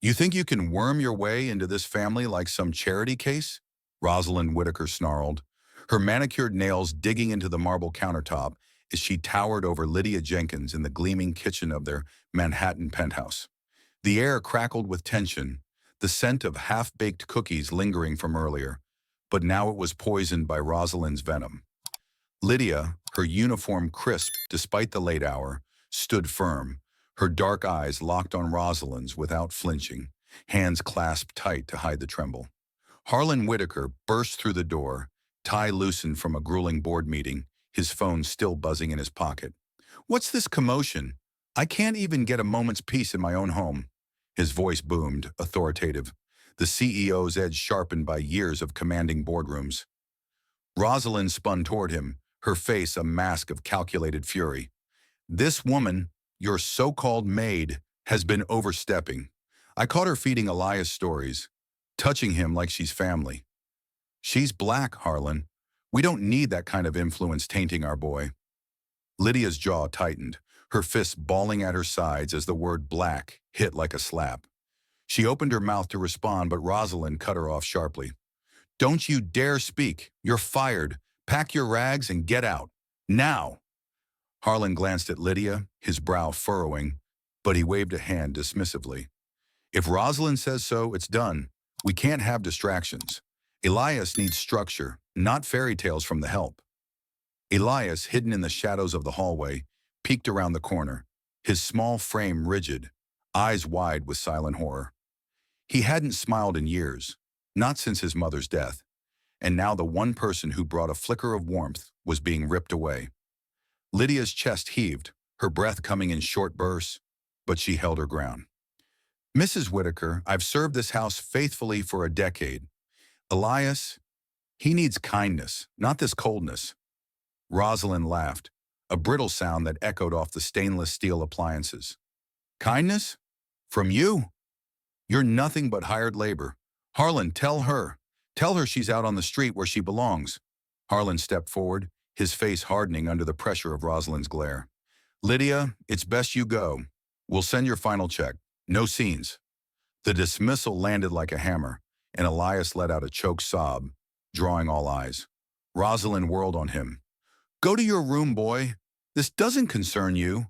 You think you can worm your way into this family like some charity case? Rosalind Whitaker snarled, her manicured nails digging into the marble countertop as she towered over Lydia Jenkins in the gleaming kitchen of their Manhattan penthouse. The air crackled with tension, the scent of half-baked cookies lingering from earlier, but now it was poisoned by Rosalind's venom. Lydia, her uniform crisp despite the late hour, stood firm, her dark eyes locked on Rosalind's without flinching, hands clasped tight to hide the tremble. Harlan Whitaker burst through the door, tie loosened from a grueling board meeting, his phone still buzzing in his pocket. "What's this commotion? I can't even get a moment's peace in my own home." His voice boomed, authoritative, the CEO's edge sharpened by years of commanding boardrooms. Rosalind spun toward him, her face a mask of calculated fury. "This woman, your so-called maid, has been overstepping. I caught her feeding Elias stories, touching him like she's family." "She's black, Harlan. We don't need that kind of influence tainting our boy." Lydia's jaw tightened, her fists balling at her sides as the word black hit like a slap. She opened her mouth to respond, but Rosalind cut her off sharply. "Don't you dare speak. You're fired. Pack your rags and get out. Now!" Harlan glanced at Lydia, his brow furrowing, but he waved a hand dismissively. "If Rosalind says so, it's done. We can't have distractions. Elias needs structure, not fairy tales from the help." Elias, hidden in the shadows of the hallway, peeked around the corner, his small frame rigid, eyes wide with silent horror. He hadn't smiled in years, not since his mother's death, and now the one person who brought a flicker of warmth was being ripped away. Lydia's chest heaved, her breath coming in short bursts, but she held her ground. "Mrs. Whitaker, I've served this house faithfully for a decade. Elias, he needs kindness, not this coldness." Rosalind laughed, a brittle sound that echoed off the stainless steel appliances. "Kindness? From you? You're nothing but hired labor. Harlan, tell her. Tell her she's out on the street where she belongs." Harlan stepped forward, his face hardening under the pressure of Rosalind's glare. "Lydia, it's best you go. We'll send your final check. No scenes." The dismissal landed like a hammer, and Elias let out a choked sob, drawing all eyes. Rosalind whirled on him. "Go to your room, boy. This doesn't concern you."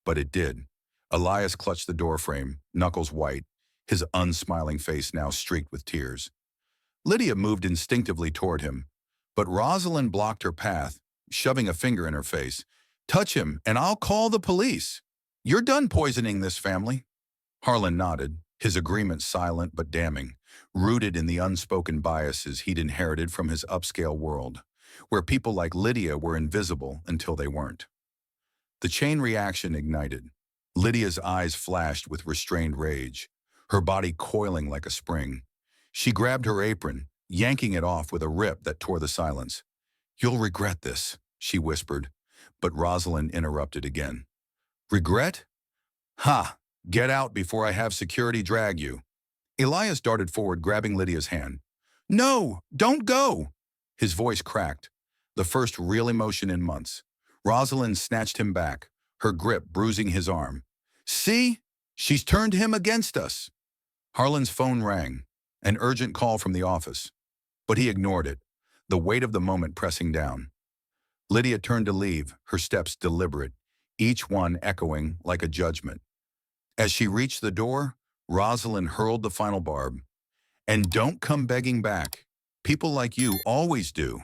But it did. Elias clutched the doorframe, knuckles white, his unsmiling face now streaked with tears. Lydia moved instinctively toward him, but Rosalind blocked her path, shoving a finger in her face. "Touch him, and I'll call the police. You're done poisoning this family." Harlan nodded, his agreement silent but damning, rooted in the unspoken biases he'd inherited from his upscale world, where people like Lydia were invisible until they weren't. The chain reaction ignited. Lydia's eyes flashed with restrained rage, her body coiling like a spring. She grabbed her apron, yanking it off with a rip that tore the silence. "You'll regret this," she whispered, but Rosalind interrupted again. "Regret? Ha! Get out before I have security drag you." Elias darted forward, grabbing Lydia's hand. "No, don't go!" His voice cracked, the first real emotion in months. Rosalind snatched him back, her grip bruising his arm. "See? She's turned him against us." Harlan's phone rang, an urgent call from the office, but he ignored it, the weight of the moment pressing down. Lydia turned to leave, her steps deliberate, each one echoing like a judgment. As she reached the door, Rosalind hurled the final barb. "And don't come begging back. People like you always do."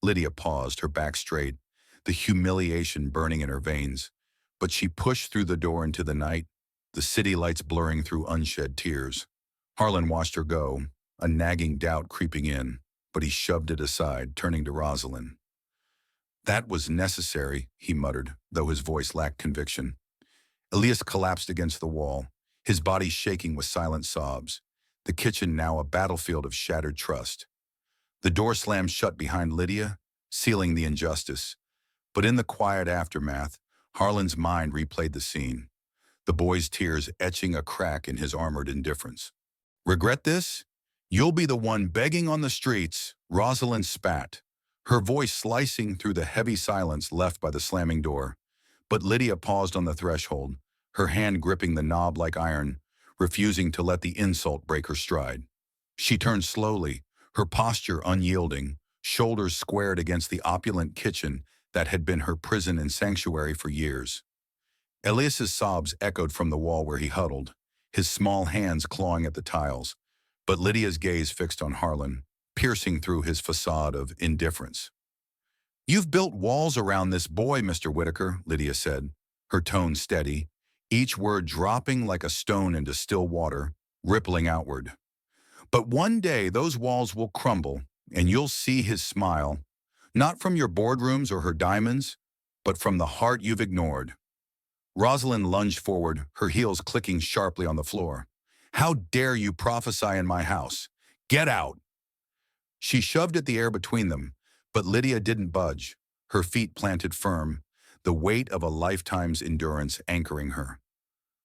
Lydia paused, her back straight, the humiliation burning in her veins, but she pushed through the door into the night, the city lights blurring through unshed tears. Harlan watched her go, a nagging doubt creeping in, but he shoved it aside, turning to Rosalind. "That was necessary," he muttered, though his voice lacked conviction. Elias collapsed against the wall, his body shaking with silent sobs, the kitchen now a battlefield of shattered trust. The door slammed shut behind Lydia, sealing the injustice. But in the quiet aftermath, Harlan's mind replayed the scene, the boy's tears etching a crack in his armored indifference. "Regret this? You'll be the one begging on the streets," Rosalind spat, her voice slicing through the heavy silence left by the slamming door. But Lydia paused on the threshold, her hand gripping the knob like iron. refusing to let the insult break her stride. She turned slowly, her posture unyielding, shoulders squared against the opulent kitchen that had been her prison and sanctuary for years. Elias's sobs echoed from the wall where he huddled, his small hands clawing at the tiles, but Lydia's gaze fixed on Harlan, piercing through his facade of indifference. "You've built walls around this boy, Mr. Whitaker," Lydia said, her tone steady, each word dropping like a stone into still water, rippling outward. "But one day those walls will crumble, and you'll see his smile, not from your boardrooms or her diamonds, but from the heart you've ignored." Rosalind lunged forward, her heels clicking sharply on the floor. "How dare you prophesy in my house? Get out!" She shoved at the air between them, but Lydia didn't budge, her feet planted firm, the weight of a lifetime's endurance anchoring her.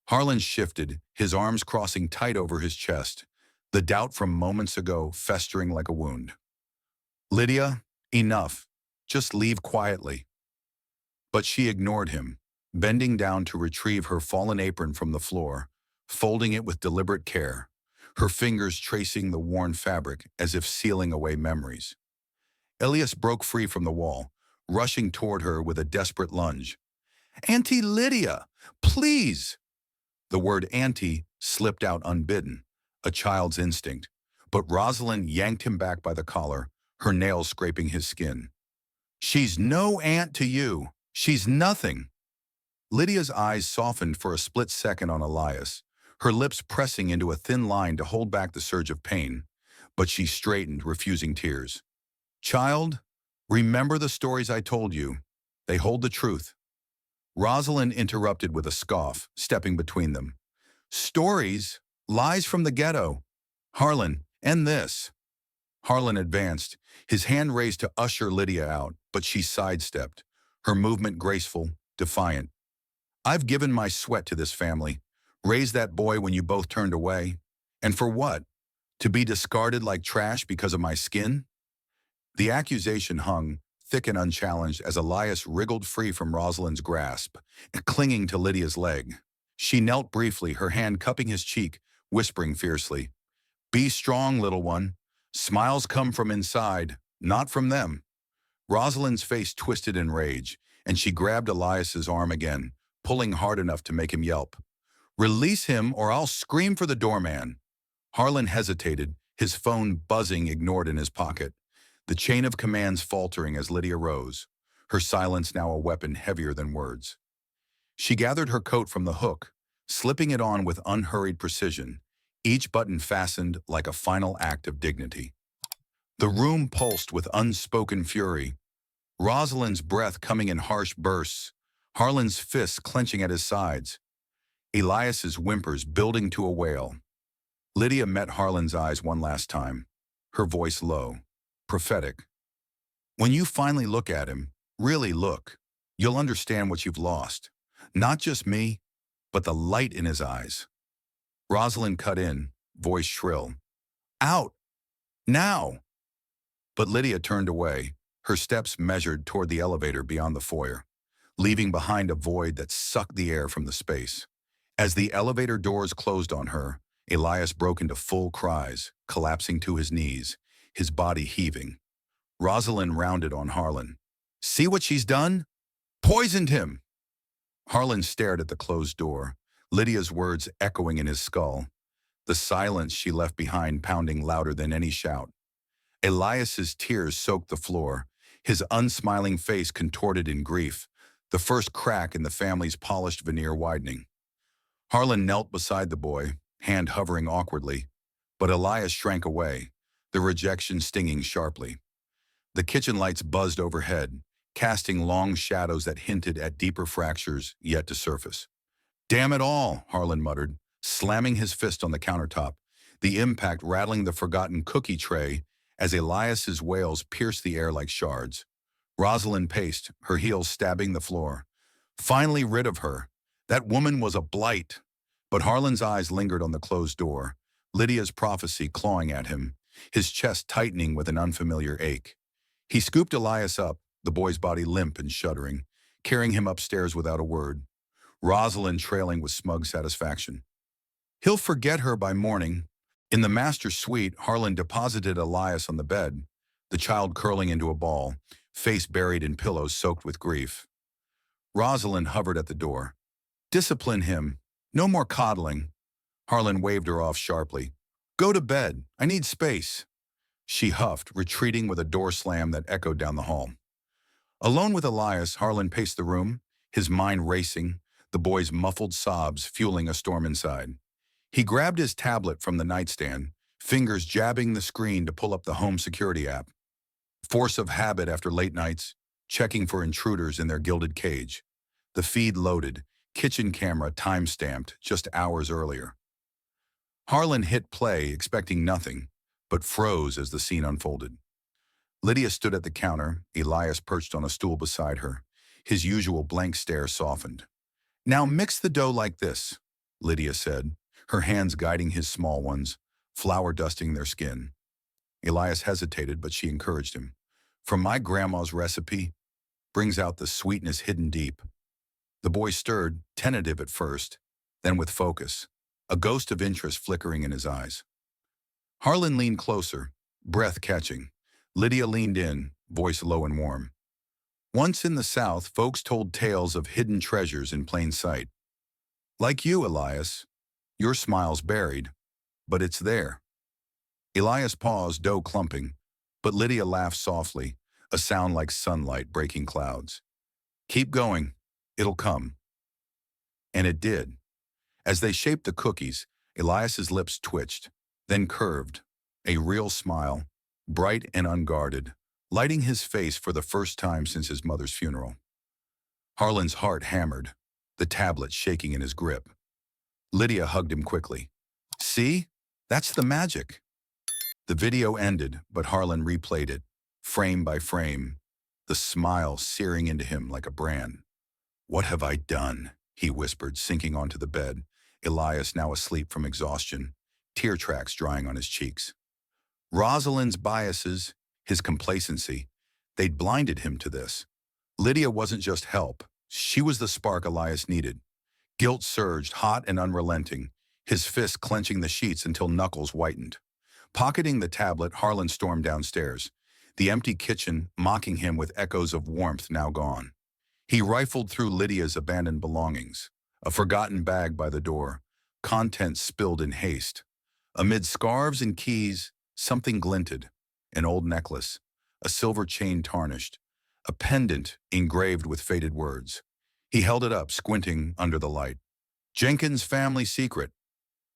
Harlan shifted, his arms crossing tight over his chest, the doubt from moments ago festering like a wound. "Lydia, enough. Just leave quietly." But she ignored him, bending down to retrieve her fallen apron from the floor, folding it with deliberate care, her fingers tracing the worn fabric as if sealing away memories. Elias broke free from the wall, rushing toward her with a desperate lunge. "Auntie Lydia, please!" The word auntie slipped out unbidden, a child's instinct, but Rosalind yanked him back by the collar, her nails scraping his skin. "She's no aunt to you. She's nothing." Lydia's eyes softened for a split second on Elias, her lips pressing into a thin line to hold back the surge of pain, but she straightened, refusing tears. "Child, remember the stories I told you. They hold the truth." Rosalind interrupted with a scoff, stepping between them. "Stories? Lies from the ghetto. Harlan, end this." Harlan advanced, his hand raised to usher Lydia out, but she sidestepped, her movement graceful, defiant. "I've given my sweat to this family, raised that boy when you both turned away. And for what? To be discarded like trash because of my skin?" The accusation hung, thick and unchallenged, as Elias wriggled free from Rosalind's grasp, clinging to Lydia's leg. She knelt briefly, her hand cupping his cheek, whispering fiercely, "Be strong, little one. Smiles come from inside, not from them." Rosalind's face twisted in rage, and she grabbed Elias's arm again, pulling hard enough to make him yelp. "Release him or I'll scream for the doorman." Harlan hesitated, his phone buzzing ignored in his pocket, the chain of commands faltering as Lydia rose, her silence now a weapon heavier than words. She gathered her coat from the hook, slipping it on with unhurried precision, each button fastened like a final act of dignity. The room pulsed with unspoken fury, Rosalind's breath coming in harsh bursts, Harlan's fists clenching at his sides, Elias's whimpers building to a wail. Lydia met Harlan's eyes one last time, her voice low, prophetic. "When you finally look at him, really look, you'll understand what you've lost. Not just me, but the light in his eyes." Rosalind cut in, voice shrill. "Out! Now!" But Lydia turned away, her steps measured toward the elevator beyond the foyer, leaving behind a void that sucked the air from the space. As the elevator doors closed on her, Elias broke into full cries, collapsing to his knees, his body heaving. Rosalind rounded on Harlan. "See what she's done? Poisoned him!" Harlan stared at the closed door, Lydia's words echoing in his skull, the silence she left behind pounding louder than any shout. Elias's tears soaked the floor, his unsmiling face contorted in grief, the first crack in the family's polished veneer widening. Harlan knelt beside the boy, hand hovering awkwardly, but Elias shrank away, the rejection stinging sharply. The kitchen lights buzzed overhead, casting long shadows that hinted at deeper fractures yet to surface. "Damn it all," Harlan muttered, slamming his fist on the countertop, the impact rattling the forgotten cookie tray as Elias's wails pierced the air like shards. Rosalind paced, her heels stabbing the floor. Finally rid of her. That woman was a blight. But Harlan's eyes lingered on the closed door, Lydia's prophecy clawing at him, his chest tightening with an unfamiliar ache. He scooped Elias up, the boy's body limp and shuddering, carrying him upstairs without a word, Rosalind trailing with smug satisfaction. He'll forget her by morning. In the master suite, Harlan deposited Elias on the bed, the child curling into a ball, face buried in pillows soaked with grief. Rosalind hovered at the door. Discipline him. No more coddling. Harlan waved her off sharply. Go to bed. I need space. She huffed, retreating with a door slam that echoed down the hall. Alone with Elias, Harlan paced the room, his mind racing, the boy's muffled sobs fueling a storm inside. He grabbed his tablet from the nightstand, fingers jabbing the screen to pull up the home security app. Force of habit after late nights, checking for intruders in their gilded cage. The feed loaded, kitchen camera time-stamped just hours earlier. Harlan hit play, expecting nothing, but froze as the scene unfolded. Lydia stood at the counter, Elias perched on a stool beside her. His usual blank stare softened. Now mix the dough like this, Lydia said, her hands guiding his small ones, flour dusting their skin. Elias hesitated, but she encouraged him. From my grandma's recipe, brings out the sweetness hidden deep. The boy stirred, tentative at first, then with focus, a ghost of interest flickering in his eyes. Harlan leaned closer, breath catching. Lydia leaned in, voice low and warm. Once in the South, folks told tales of hidden treasures in plain sight. Like you, Elias. Your smile's buried, but it's there. Elias paused, dough clumping, but Lydia laughed softly, a sound like sunlight breaking clouds. Keep going. It'll come. And it did. As they shaped the cookies, Elias's lips twitched, then curved, a real smile, bright and unguarded, lighting his face for the first time since his mother's funeral. Harlan's heart hammered, the tablet shaking in his grip. Lydia hugged him quickly. See? That's the magic. The video ended, but Harlan replayed it, frame by frame, the smile searing into him like a brand. What have I done? He whispered, sinking onto the bed, Elias now asleep from exhaustion, tear tracks drying on his cheeks. Rosalind's biases, his complacency, they'd blinded him to this. Lydia wasn't just help. She was the spark Elias needed. Guilt surged, hot and unrelenting, his fist clenching the sheets until knuckles whitened. Pocketing the tablet, Harlan stormed downstairs, the empty kitchen mocking him with echoes of warmth now gone. He rifled through Lydia's abandoned belongings, a forgotten bag by the door, contents spilled in haste. Amid scarves and keys, something glinted, an old necklace, a silver chain tarnished, a pendant engraved with faded words. He held it up, squinting under the light. Jenkins' family secret.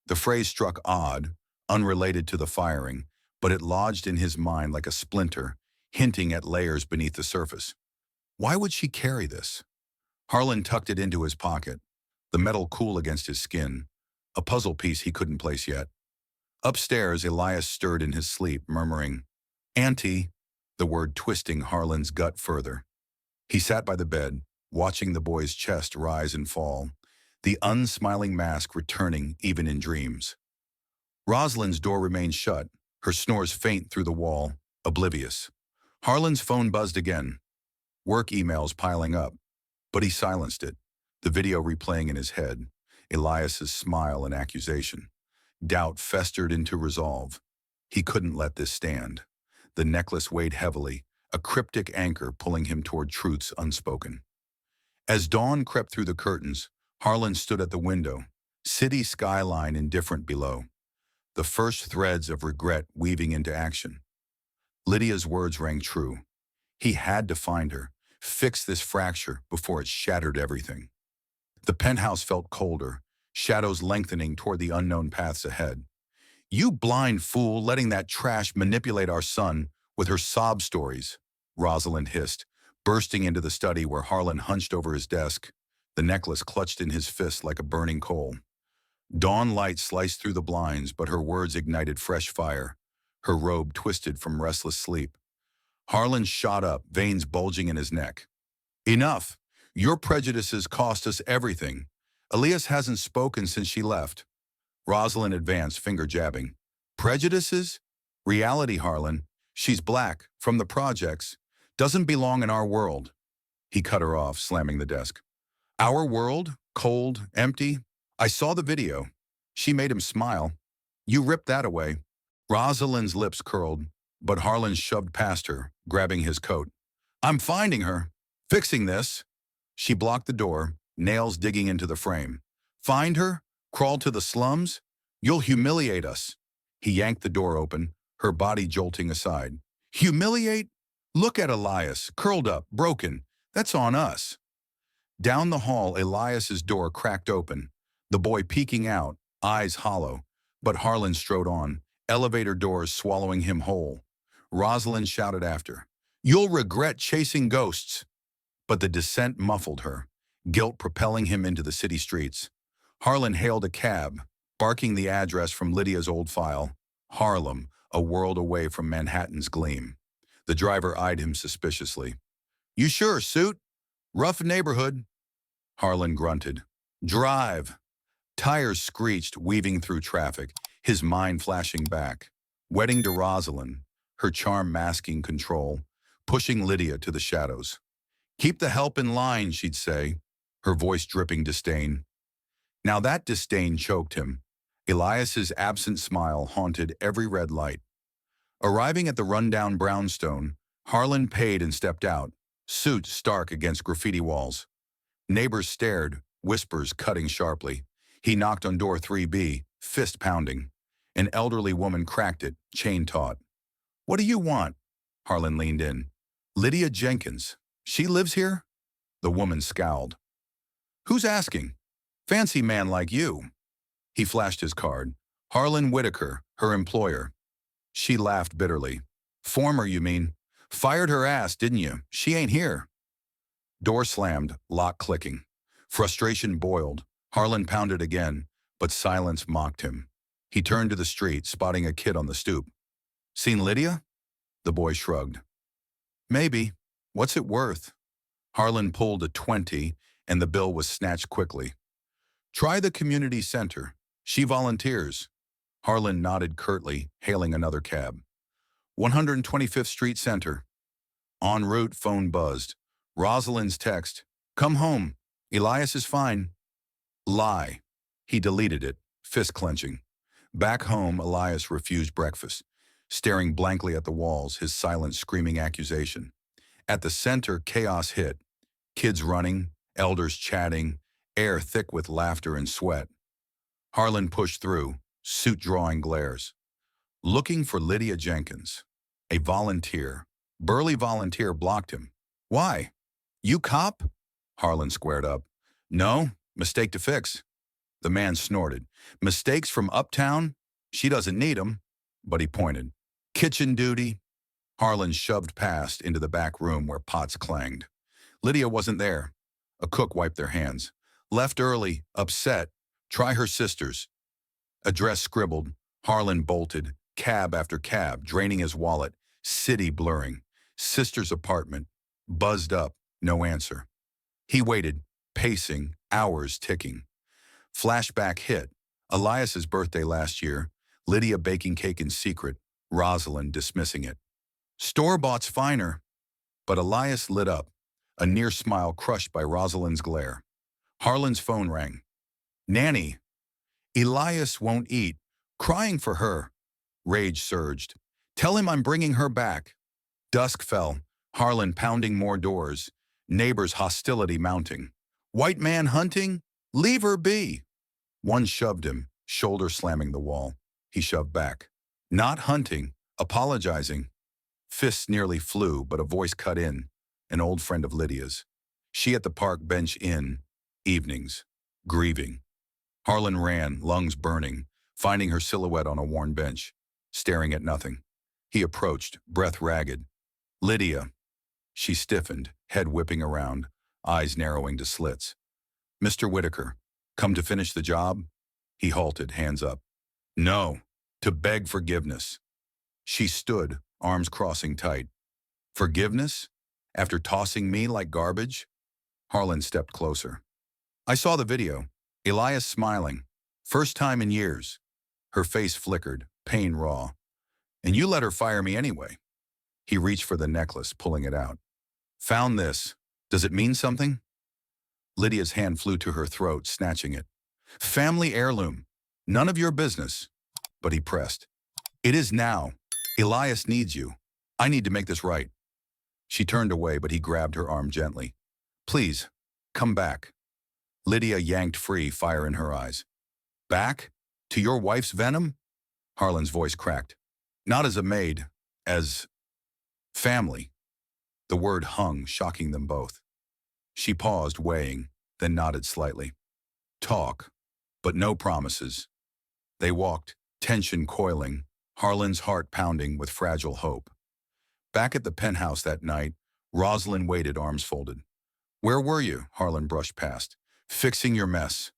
The phrase struck odd, unrelated to the firing, but it lodged in his mind like a splinter, hinting at layers beneath the surface. Why would she carry this? Harlan tucked it into his pocket, the metal cool against his skin, a puzzle piece he couldn't place yet. Upstairs, Elias stirred in his sleep, murmuring, Auntie, the word twisting Harlan's gut further. He sat by the bed, watching the boy's chest rise and fall, the unsmiling mask returning even in dreams. Rosalind's door remained shut, her snores faint through the wall, oblivious. Harlan's phone buzzed again, work emails piling up, but he silenced it, the video replaying in his head, Elias's smile and accusation. Doubt festered into resolve. He couldn't let this stand. The necklace weighed heavily, a cryptic anchor pulling him toward truths unspoken. As dawn crept through the curtains, Harlan stood at the window, city skyline indifferent below, the first threads of regret weaving into action. Lydia's words rang true. He had to find her, fix this fracture before it shattered everything. The penthouse felt colder, shadows lengthening toward the unknown paths ahead. You blind fool, letting that trash manipulate our son with her sob stories, Rosalind hissed, bursting into the study where Harlan hunched over his desk, the necklace clutched in his fist like a burning coal. Dawn light sliced through the blinds, but her words ignited fresh fire, her robe twisted from restless sleep. Harlan shot up, veins bulging in his neck. Enough! Your prejudices cost us everything. Elias hasn't spoken since she left. Rosalind advanced, finger jabbing. Prejudices? Reality, Harlan. She's black, from the projects. Doesn't belong in our world. He cut her off, slamming the desk. Our world? Cold, empty? I saw the video. She made him smile. You ripped that away. Rosalind's lips curled, but Harlan shoved past her, grabbing his coat. I'm finding her. Fixing this. She blocked the door, nails digging into the frame. Find her? Crawl to the slums? You'll humiliate us. He yanked the door open, her body jolting aside. Humiliate? Look at Elias, curled up, broken. That's on us. Down the hall, Elias's door cracked open, the boy peeking out, eyes hollow. But Harlan strode on, elevator doors swallowing him whole. Rosalind shouted after, You'll regret chasing ghosts. But the descent muffled her, guilt propelling him into the city streets. Harlan hailed a cab, barking the address from Lydia's old file. Harlem, a world away from Manhattan's gleam. The driver eyed him suspiciously. You sure, suit? Rough neighborhood. Harlan grunted. Drive. Tires screeched, weaving through traffic, his mind flashing back. Wedding to Rosalind, her charm masking control, pushing Lydia to the shadows. Keep the help in line, she'd say, her voice dripping disdain. Now that disdain choked him. Elias's absent smile haunted every red light. Arriving at the rundown brownstone, Harlan paid and stepped out, suit stark against graffiti walls. Neighbors stared, whispers cutting sharply. He knocked on door 3B, fist pounding. An elderly woman cracked it, chain taut. What do you want? Harlan leaned in. Lydia Jenkins. She lives here? The woman scowled. Who's asking? Fancy man like you. He flashed his card. Harlan Whitaker, her employer. She laughed bitterly. Former, you mean? Fired her ass, didn't you? She ain't here. Door slammed, lock clicking. Frustration boiled. Harlan pounded again, but silence mocked him. He turned to the street, spotting a kid on the stoop. Seen Lydia? The boy shrugged. Maybe. What's it worth? Harlan pulled a 20, and the bill was snatched quickly. Try the community center. She volunteers. Harlan nodded curtly, hailing another cab. 125th Street Center. En route, phone buzzed. Rosalind's text. Come home. Elias is fine. Lie. He deleted it, fist clenching. Back home, Elias refused breakfast, staring blankly at the walls, his silence screaming accusation. At the center, chaos hit. Kids running, elders chatting, air thick with laughter and sweat. Harlan pushed through, suit drawing glares. Looking for Lydia Jenkins. A volunteer. Burly volunteer blocked him. Why? You cop? Harlan squared up. No, mistake to fix. The man snorted. Mistakes from uptown? She doesn't need 'em. But he pointed. Kitchen duty. Harlan shoved past into the back room where pots clanged. Lydia wasn't there. A cook wiped their hands. Left early, upset. Try her sisters. Address scribbled. Harlan bolted, cab after cab, draining his wallet, city blurring. Sister's apartment. Buzzed up, no answer. He waited, pacing, hours ticking. Flashback hit. Elias's birthday last year. Lydia baking cake in secret. Rosalind dismissing it. Store-bought's finer. But Elias lit up, a near smile crushed by Rosalind's glare. Harlan's phone rang. Nanny. Elias won't eat. Crying for her. Rage surged. Tell him I'm bringing her back. Dusk fell. Harlan pounding more doors. Neighbors' hostility mounting. White man hunting? Leave her be. One shoved him, shoulder slamming the wall. He shoved back. Not hunting. Apologizing. Fists nearly flew, but a voice cut in. An old friend of Lydia's. She at the park bench in. Evenings. Grieving. Harlan ran, lungs burning, finding her silhouette on a worn bench, staring at nothing. He approached, breath ragged. Lydia. She stiffened, head whipping around, eyes narrowing to slits. Mr. Whitaker, come to finish the job? He halted, hands up. No, to beg forgiveness. She stood, arms crossing tight. Forgiveness? After tossing me like garbage? Harlan stepped closer. I saw the video. Elias smiling. First time in years. Her face flickered, pain raw. And you let her fire me anyway. He reached for the necklace, pulling it out. Found this. Does it mean something? Lydia's hand flew to her throat, snatching it. Family heirloom. None of your business. But he pressed. It is now. Elias needs you. I need to make this right. She turned away, but he grabbed her arm gently. Please, come back. Lydia yanked free, fire in her eyes. Back? To your wife's venom? Harlan's voice cracked. Not as a maid, as family. The word hung, shocking them both. She paused, weighing, then nodded slightly. Talk, but no promises. They walked, tension coiling, Harlan's heart pounding with fragile hope. Back at the penthouse that night, Rosalind waited, arms folded. Where were you? Harlan brushed past. Fixing your mess.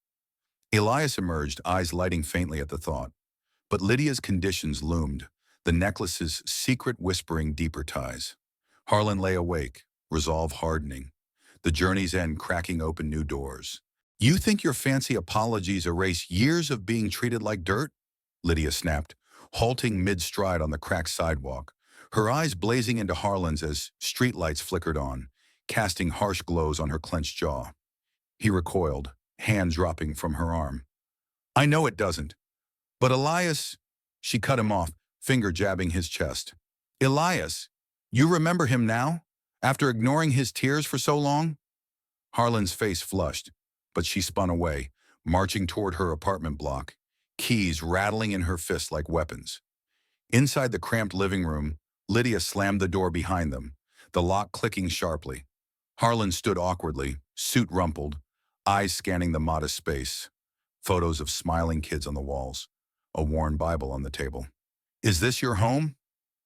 Elias emerged, eyes lighting faintly at the thought. But Lydia's conditions loomed, the necklace's secret whispering deeper ties. Harlan lay awake, resolve hardening, the journey's end cracking open new doors. You think your fancy apologies erase years of being treated like dirt? Lydia snapped, halting mid-stride on the cracked sidewalk, her eyes blazing into Harlan's as streetlights flickered on, casting harsh glows on her clenched jaw. He recoiled, hand dropping from her arm. I know it doesn't. But Elias, she cut him off, finger jabbing his chest. Elias, you remember him now? After ignoring his tears for so long? Harlan's face flushed, but she spun away, marching toward her apartment block, keys rattling in her fists like weapons. Inside the cramped living room, Lydia slammed the door behind them, the lock clicking sharply. Harlan stood awkwardly, suit rumpled, eyes scanning the modest space. Photos of smiling kids on the walls, a worn Bible on the table. Is this your home?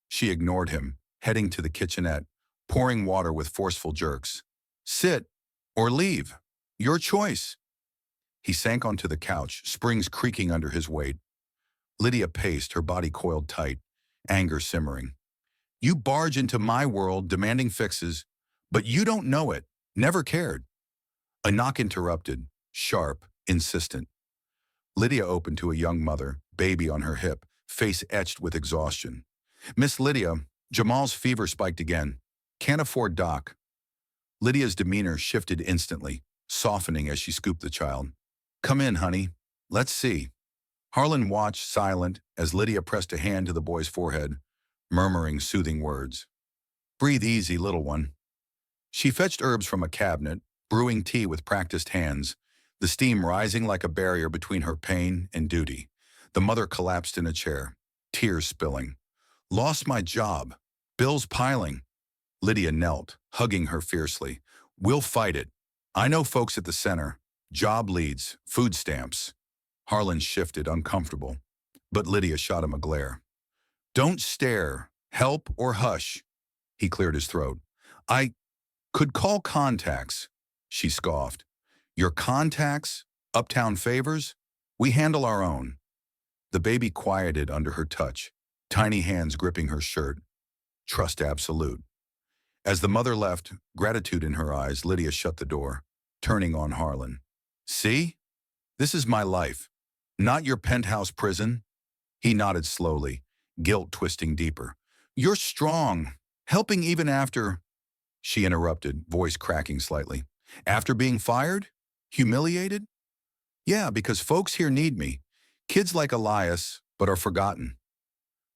She ignored him, heading to the kitchenette, pouring water with forceful jerks. Sit or leave. Your choice. He sank onto the couch, springs creaking under his weight. Lydia paced, her body coiled tight, anger simmering. You barge into my world demanding fixes, but you don't know it, never cared. A knock interrupted, sharp, insistent. Lydia opened to a young mother, baby on her hip, face etched with exhaustion. Miss Lydia, Jamal's fever spiked again. Can't afford doc. Lydia's demeanor shifted instantly, softening as she scooped the child. Come in, honey. Let's see. Harlan watched, silent, as Lydia pressed a hand to the boy's forehead, murmuring soothing words. Breathe easy, little one. She fetched herbs from a cabinet, brewing tea with practiced hands, the steam rising like a barrier between her pain and duty. The mother collapsed in a chair, tears spilling. Lost my job. Bills piling. Lydia knelt, hugging her fiercely. We'll fight it. I know folks at the center. Job leads, food stamps. Harlan shifted, uncomfortable, but Lydia shot him a glare. Don't stare. Help or hush. He cleared his throat. I could call contacts, she scoffed. Your contacts? Uptown favors? We handle our own. The baby quieted under her touch, tiny hands gripping her shirt. Trust absolute. As the mother left, gratitude in her eyes, Lydia shut the door, turning on Harlan. See? This is my life, not your penthouse prison. He nodded slowly, guilt twisting deeper. You're strong, helping even after... She interrupted, voice cracking slightly. After being fired? Humiliated? Yeah, because folks here need me. Kids like Elias, but are forgotten.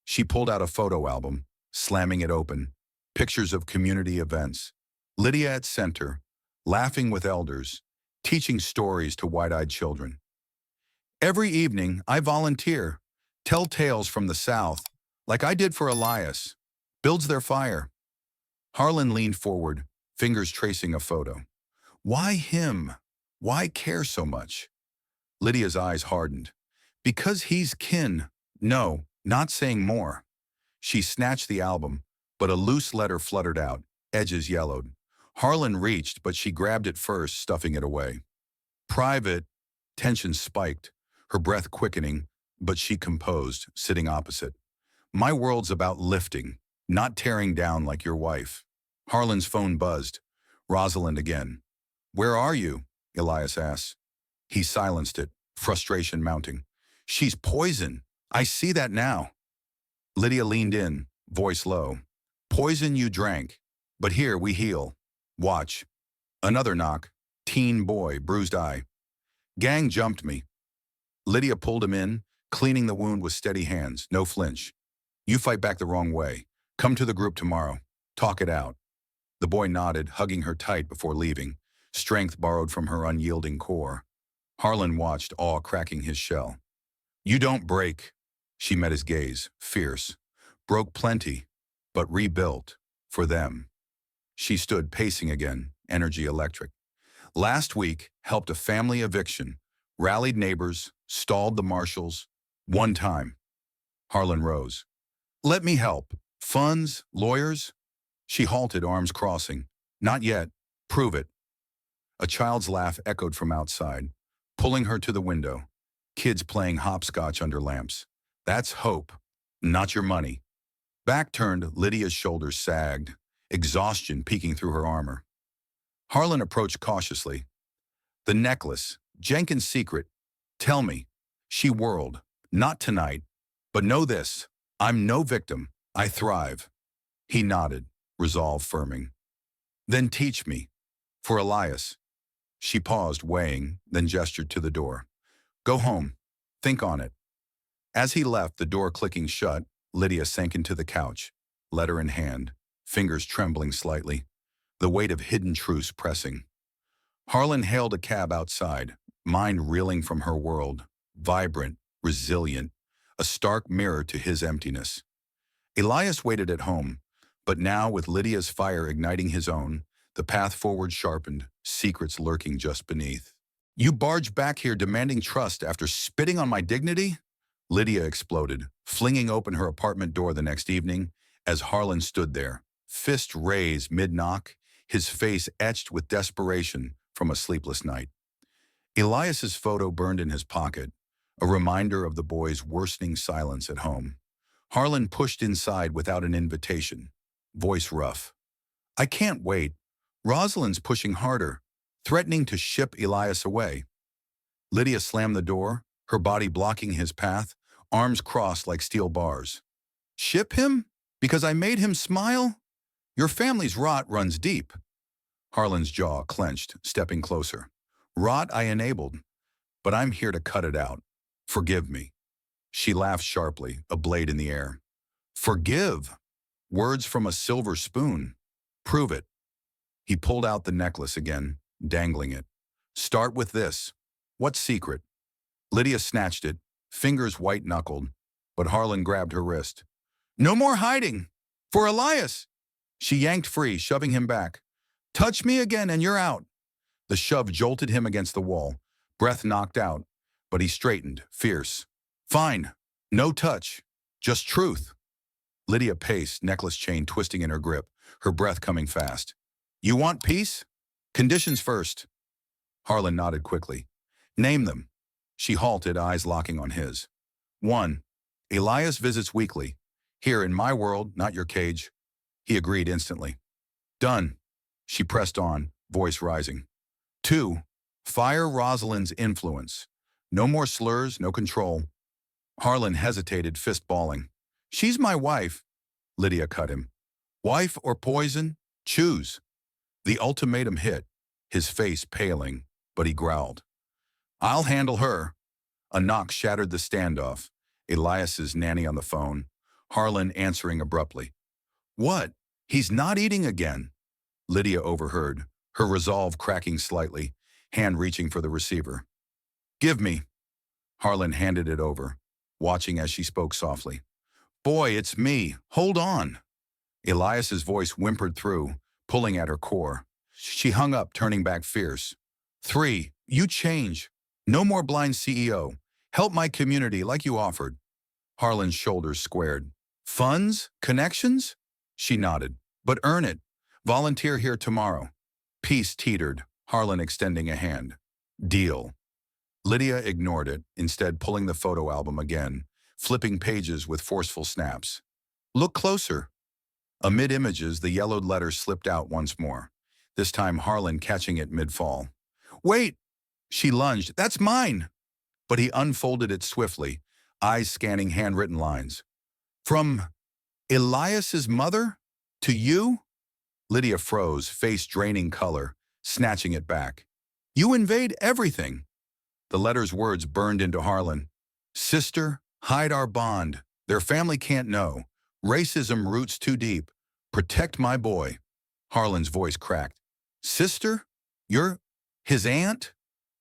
She pulled out a photo album, slamming it open. Pictures of community events. Lydia at center, laughing with elders, teaching stories to wide-eyed children. Every evening, I volunteer, tell tales from the South, like I did for Elias. Builds their fire. Harlan leaned forward, fingers tracing a photo. Why him? Why care so much? Lydia's eyes hardened. Because he's kin. No, not saying more. She snatched the album, but a loose letter fluttered out, edges yellowed. Harlan reached, but she grabbed it first, stuffing it away. Private. Tension spiked, her breath quickening, but she composed, sitting opposite. My world's about lifting, not tearing down like your wife. Harlan's phone buzzed. Rosalind again. Where are you? Elias asked. He silenced it, frustration mounting. She's poison. I see that now. Lydia leaned in, voice low. Poison you drank, but here we heal. Watch. Another knock. Teen boy, bruised eye. Gang jumped me. Lydia pulled him in, cleaning the wound with steady hands, no flinch. You fight back the wrong way. Come to the group tomorrow. Talk it out. The boy nodded, hugging her tight before leaving, strength borrowed from her unyielding core. Harlan watched, awe cracking his shell. You don't break. She met his gaze, fierce. Broke plenty, but rebuilt. For them. She stood pacing again, energy electric. Last week, helped a family eviction, rallied neighbors, stalled the marshals. One time. Harlan rose. Let me help. Funds, lawyers? She halted, arms crossing. Not yet. Prove it. A child's laugh echoed from outside, pulling her to the window. Kids playing hopscotch under lamps. That's hope, not your money. Back turned, Lydia's shoulders sagged, exhaustion peeking through her armor. Harlan approached cautiously. The necklace, Jenkins' secret. Tell me. She whirled. Not tonight. But know this. I'm no victim. I thrive. He nodded, resolve firming. Then teach me. For Elias. She paused, weighing, then gestured to the door. Go home. Think on it. As he left, the door clicking shut, Lydia sank into the couch, letter in hand, fingers trembling slightly, the weight of hidden truths pressing. Harlan hailed a cab outside, mind reeling from her world, vibrant, resilient, a stark mirror to his emptiness. Elias waited at home, but now with Lydia's fire igniting his own, the path forward sharpened, secrets lurking just beneath. You barge back here demanding trust after spitting on my dignity? Lydia exploded, flinging open her apartment door the next evening as Harlan stood there, fist raised mid-knock, his face etched with desperation from a sleepless night. Elias's photo burned in his pocket, a reminder of the boy's worsening silence at home. Harlan pushed inside without an invitation, voice rough. I can't wait. Rosalind's pushing harder, threatening to ship Elias away. Lydia slammed the door, her body blocking his path, arms crossed like steel bars. Ship him? Because I made him smile? Your family's rot runs deep. Harlan's jaw clenched, stepping closer. Rot I enabled, but I'm here to cut it out. Forgive me. She laughed sharply, a blade in the air. Forgive? Words from a silver spoon. Prove it. He pulled out the necklace again, dangling it. Start with this. What secret? Lydia snatched it, fingers white-knuckled, but Harlan grabbed her wrist. No more hiding! For Elias! She yanked free, shoving him back. Touch me again and you're out. The shove jolted him against the wall, breath knocked out, but he straightened, fierce. Fine. No touch. Just truth. Lydia paced, necklace chain twisting in her grip, her breath coming fast. You want peace? Conditions first. Harlan nodded quickly. Name them. She halted, eyes locking on his. 1. Elias visits weekly. Here in my world, not your cage. He agreed instantly. Done. She pressed on, voice rising. 2. Fire Rosalind's influence. No more slurs, no control. Harlan hesitated, fist balling. She's my wife. Lydia cut him. Wife or poison? Choose. The ultimatum hit, his face paling, but he growled. I'll handle her. A knock shattered the standoff. Elias's nanny on the phone. Harlan answering abruptly. What? He's not eating again. Lydia overheard, her resolve cracking slightly, hand reaching for the receiver. Give me. Harlan handed it over, watching as she spoke softly. Boy, it's me. Hold on. Elias's voice whimpered through, pulling at her core. She hung up, turning back fierce. 3. You change. No more blind CEO. Help my community like you offered. Harlan's shoulders squared. Funds? Connections? She nodded. But earn it. Volunteer here tomorrow. Peace teetered, Harlan extending a hand. Deal. Lydia ignored it, instead pulling the photo album again, flipping pages with forceful snaps. Look closer. Amid images, the yellowed letter slipped out once more, this time Harlan catching it mid-fall. Wait! She lunged. That's mine! But he unfolded it swiftly, eyes scanning handwritten lines. From Elias's mother? To you? Lydia froze, face draining color, snatching it back. You invade everything. The letter's words burned into Harlan. Sister, hide our bond. Their family can't know. Racism roots too deep. Protect my boy. Harlan's voice cracked. Sister? You're his aunt?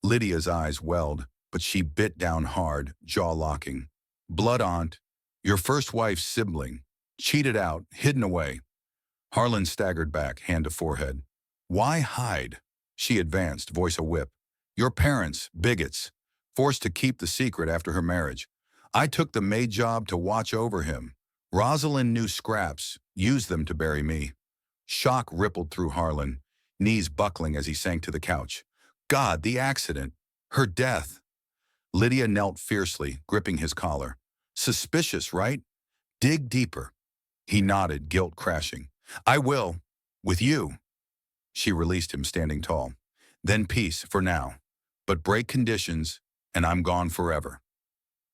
Lydia's eyes welled, but she bit down hard, jaw locking. Blood aunt, your first wife's sibling. Cheated out, hidden away. Harlan staggered back, hand to forehead. Why hide? She advanced, voice a whip. Your parents, bigots, forced to keep the secret after her marriage. I took the maid job to watch over him. Rosalind knew scraps, used them to bury me. Shock rippled through Harlan, knees buckling as he sank to the couch. God, the accident. Her death. Lydia knelt fiercely, gripping his collar. Suspicious, right? Dig deeper. He nodded, guilt crashing. I will. With you. She released him, standing tall. Then peace, for now. But break conditions, and I'm gone forever.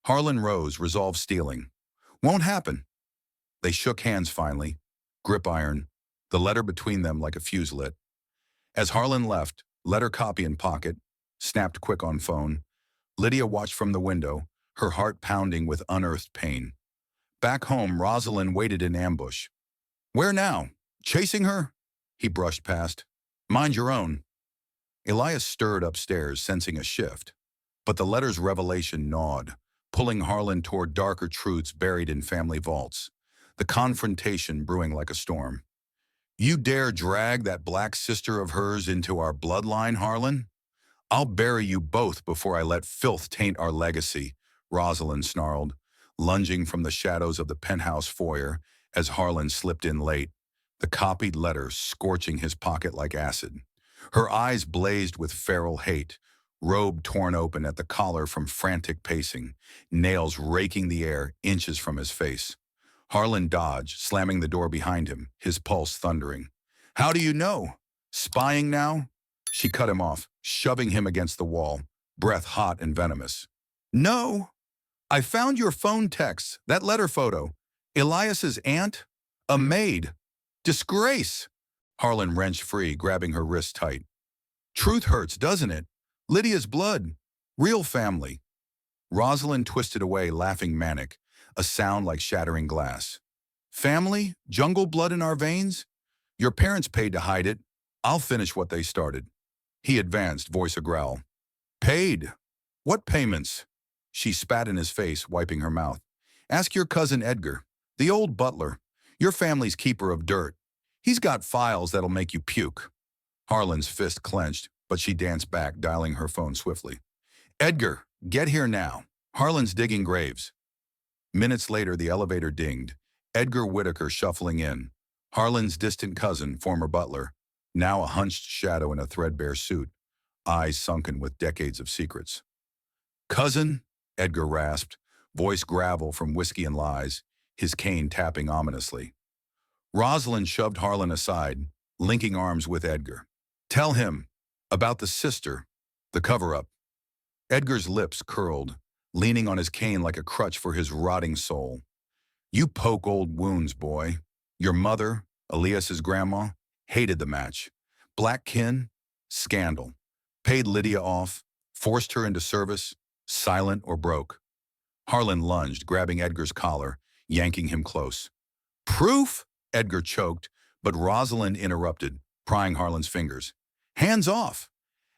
Harlan rose, resolve stealing. Won't happen. They shook hands finally, grip iron, the letter between them like a fuse lit. As Harlan left, letter copy in pocket, snapped quick on phone, Lydia watched from the window, her heart pounding with unearthed pain. Back home, Rosalind waited in ambush. Where now? Chasing her? He brushed past. Mind your own. Elias stirred upstairs, sensing a shift. But the letter's revelation gnawed, pulling Harlan toward darker truths buried in family vaults, the confrontation brewing like a storm. You dare drag that black sister of hers into our bloodline, Harlan? I'll bury you both before I let filth taint our legacy, Rosalind snarled, lunging from the shadows of the penthouse foyer as Harlan slipped in late, the copied letter scorching his pocket like acid. Her eyes blazed with feral hate, robe torn open at the collar from frantic pacing, nails raking the air inches from his face. Harlan dodged, slamming the door behind him, his pulse thundering. How do you know? Spying now? She cut him off, shoving him against the wall, breath hot and venomous. No! I found your phone texts, that letter photo. Elias's aunt? A maid. Disgrace! Harlan wrenched free, grabbing her wrist tight. Truth hurts, doesn't it? Lydia's blood. Real family. Rosalind twisted away, laughing manic, a sound like shattering glass. Family? Jungle blood in our veins? Your parents paid to hide it. I'll finish what they started. He advanced, voice a growl. Paid? What payments? She spat in his face, wiping her mouth. Ask your cousin Edgar, the old butler, your family's keeper of dirt. He's got files that'll make you puke. Harlan's fist clenched, but she danced back, dialing her phone swiftly. Edgar, get here now. Harlan's digging graves. Minutes later, the elevator dinged. Edgar Whitaker shuffling in. Harlan's distant cousin, former butler, now a hunched shadow in a threadbare suit, eyes sunken with decades of secrets. Cousin, Edgar rasped, voice gravel from whiskey and lies, his cane tapping ominously. Rosalind shoved Harlan aside, linking arms with Edgar. Tell him about the sister, the cover-up. Edgar's lips curled, leaning on his cane like a crutch for his rotting soul. You poke old wounds, boy. Your mother, Elias's grandma, hated the match. Black kin, scandal. Paid Lydia off, forced her into service, silent or broke. Harlan lunged, grabbing Edgar's collar, yanking him close. Proof? Edgar choked, but Rosalind interrupted, prying Harlan's fingers. Hands off.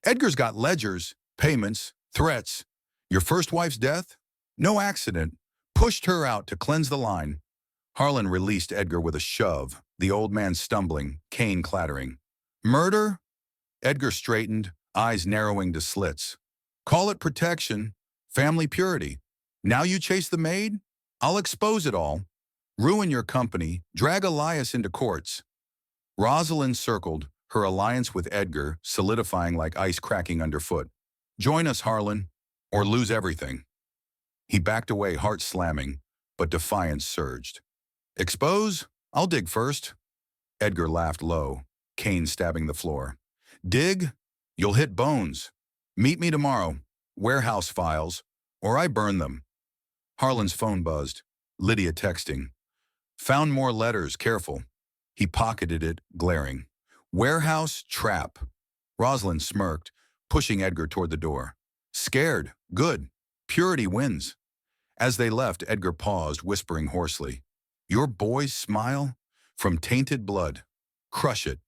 Edgar's got ledgers, payments, threats. Your first wife's death? No accident. Pushed her out to cleanse the line. Harlan released Edgar with a shove, the old man stumbling, cane clattering. Murder? Edgar straightened, eyes narrowing to slits. Call it protection, family purity. Now you chase the maid? I'll expose it all. Ruin your company, drag Elias into courts. Rosalind circled, her alliance with Edgar solidifying like ice cracking underfoot. Join us, Harlan, or lose everything. He backed away, heart slamming, but defiance surged. Expose? I'll dig first. Edgar laughed low, cane stabbing the floor. Dig? You'll hit bones. Meet me tomorrow. Warehouse files, or I burn them. Harlan's phone buzzed. Lydia texting. Found more letters, careful. He pocketed it, glaring. Warehouse trap. Rosalind smirked, pushing Edgar toward the door. Scared. Good. Purity wins. As they left, Edgar paused, whispering hoarsely, "Your boy's smile? From tainted blood. Crush it."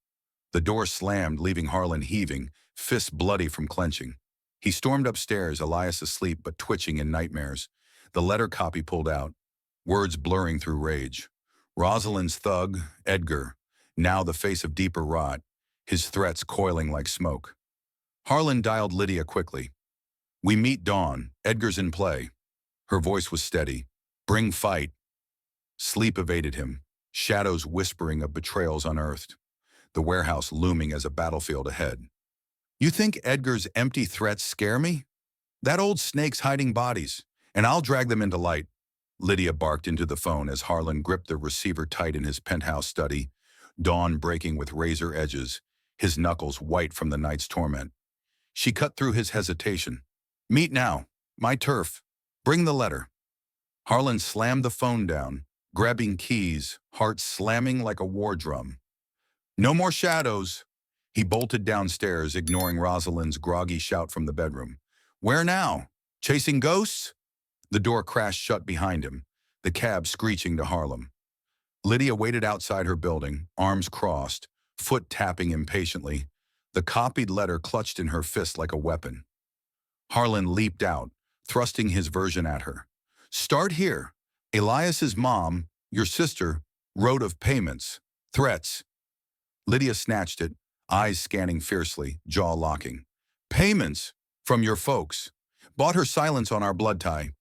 The door slammed, leaving Harlan heaving, fists bloody from clenching. He stormed upstairs, Elias asleep but twitching in nightmares. The letter copy pulled out, words blurring through rage. Rosalind's thug, Edgar, now the face of deeper rot, his threats coiling like smoke. Harlan dialed Lydia quickly. "We meet dawn. Edgar's in play." Her voice was steady. "Bring fight." Sleep evaded him, shadows whispering of betrayals unearthed, the warehouse looming as a battlefield ahead. "You think Edgar's empty threats scare me? That old snake's hiding bodies, and I'll drag them into light." Lydia barked into the phone as Harlan gripped the receiver tight in his penthouse study, dawn breaking with razor edges, his knuckles white from the night's torment. She cut through his hesitation. "Meet now. My turf. Bring the letter." Harlan slammed the phone down, grabbing keys, heart slamming like a war drum. "No more shadows." He bolted downstairs, ignoring Rosalind's groggy shout from the bedroom. "Where now? Chasing ghosts?" The door crashed shut behind him, the cab screeching to Harlem. Lydia waited outside her building, arms crossed, foot tapping impatiently, the copied letter clutched in her fist like a weapon. Harlan leaped out, thrusting his version at her. "Start here. Elias's mom, your sister, wrote of payments, threats." Lydia snatched it, eyes scanning fiercely, jaw locking. "Payments? From your folks. Bought her silence on our blood tie."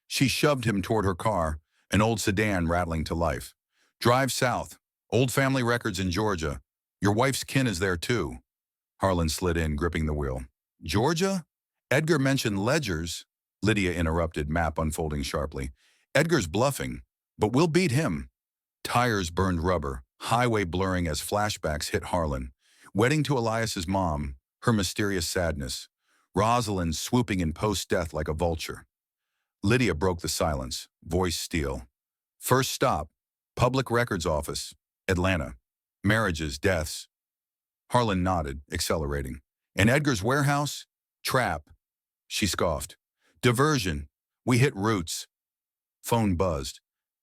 She shoved him toward her car, an old sedan rattling to life. "Drive south. Old family records in Georgia. Your wife's kin is there too." Harlan slid in, gripping the wheel. "Georgia? Edgar mentioned ledgers." Lydia interrupted, map unfolding sharply. "Edgar's bluffing, but we'll beat him." Tires burned rubber, highway blurring as flashbacks hit Harlan. Wedding to Elias's mom, her mysterious sadness. Rosalind swooping in post-death like a vulture. Lydia broke the silence, voice steel. "First stop, Public Records Office, Atlanta. Marriages, deaths." Harlan nodded, accelerating. "And Edgar's warehouse? Trap." She scoffed. "Diversion. We hit roots." Phone buzzed.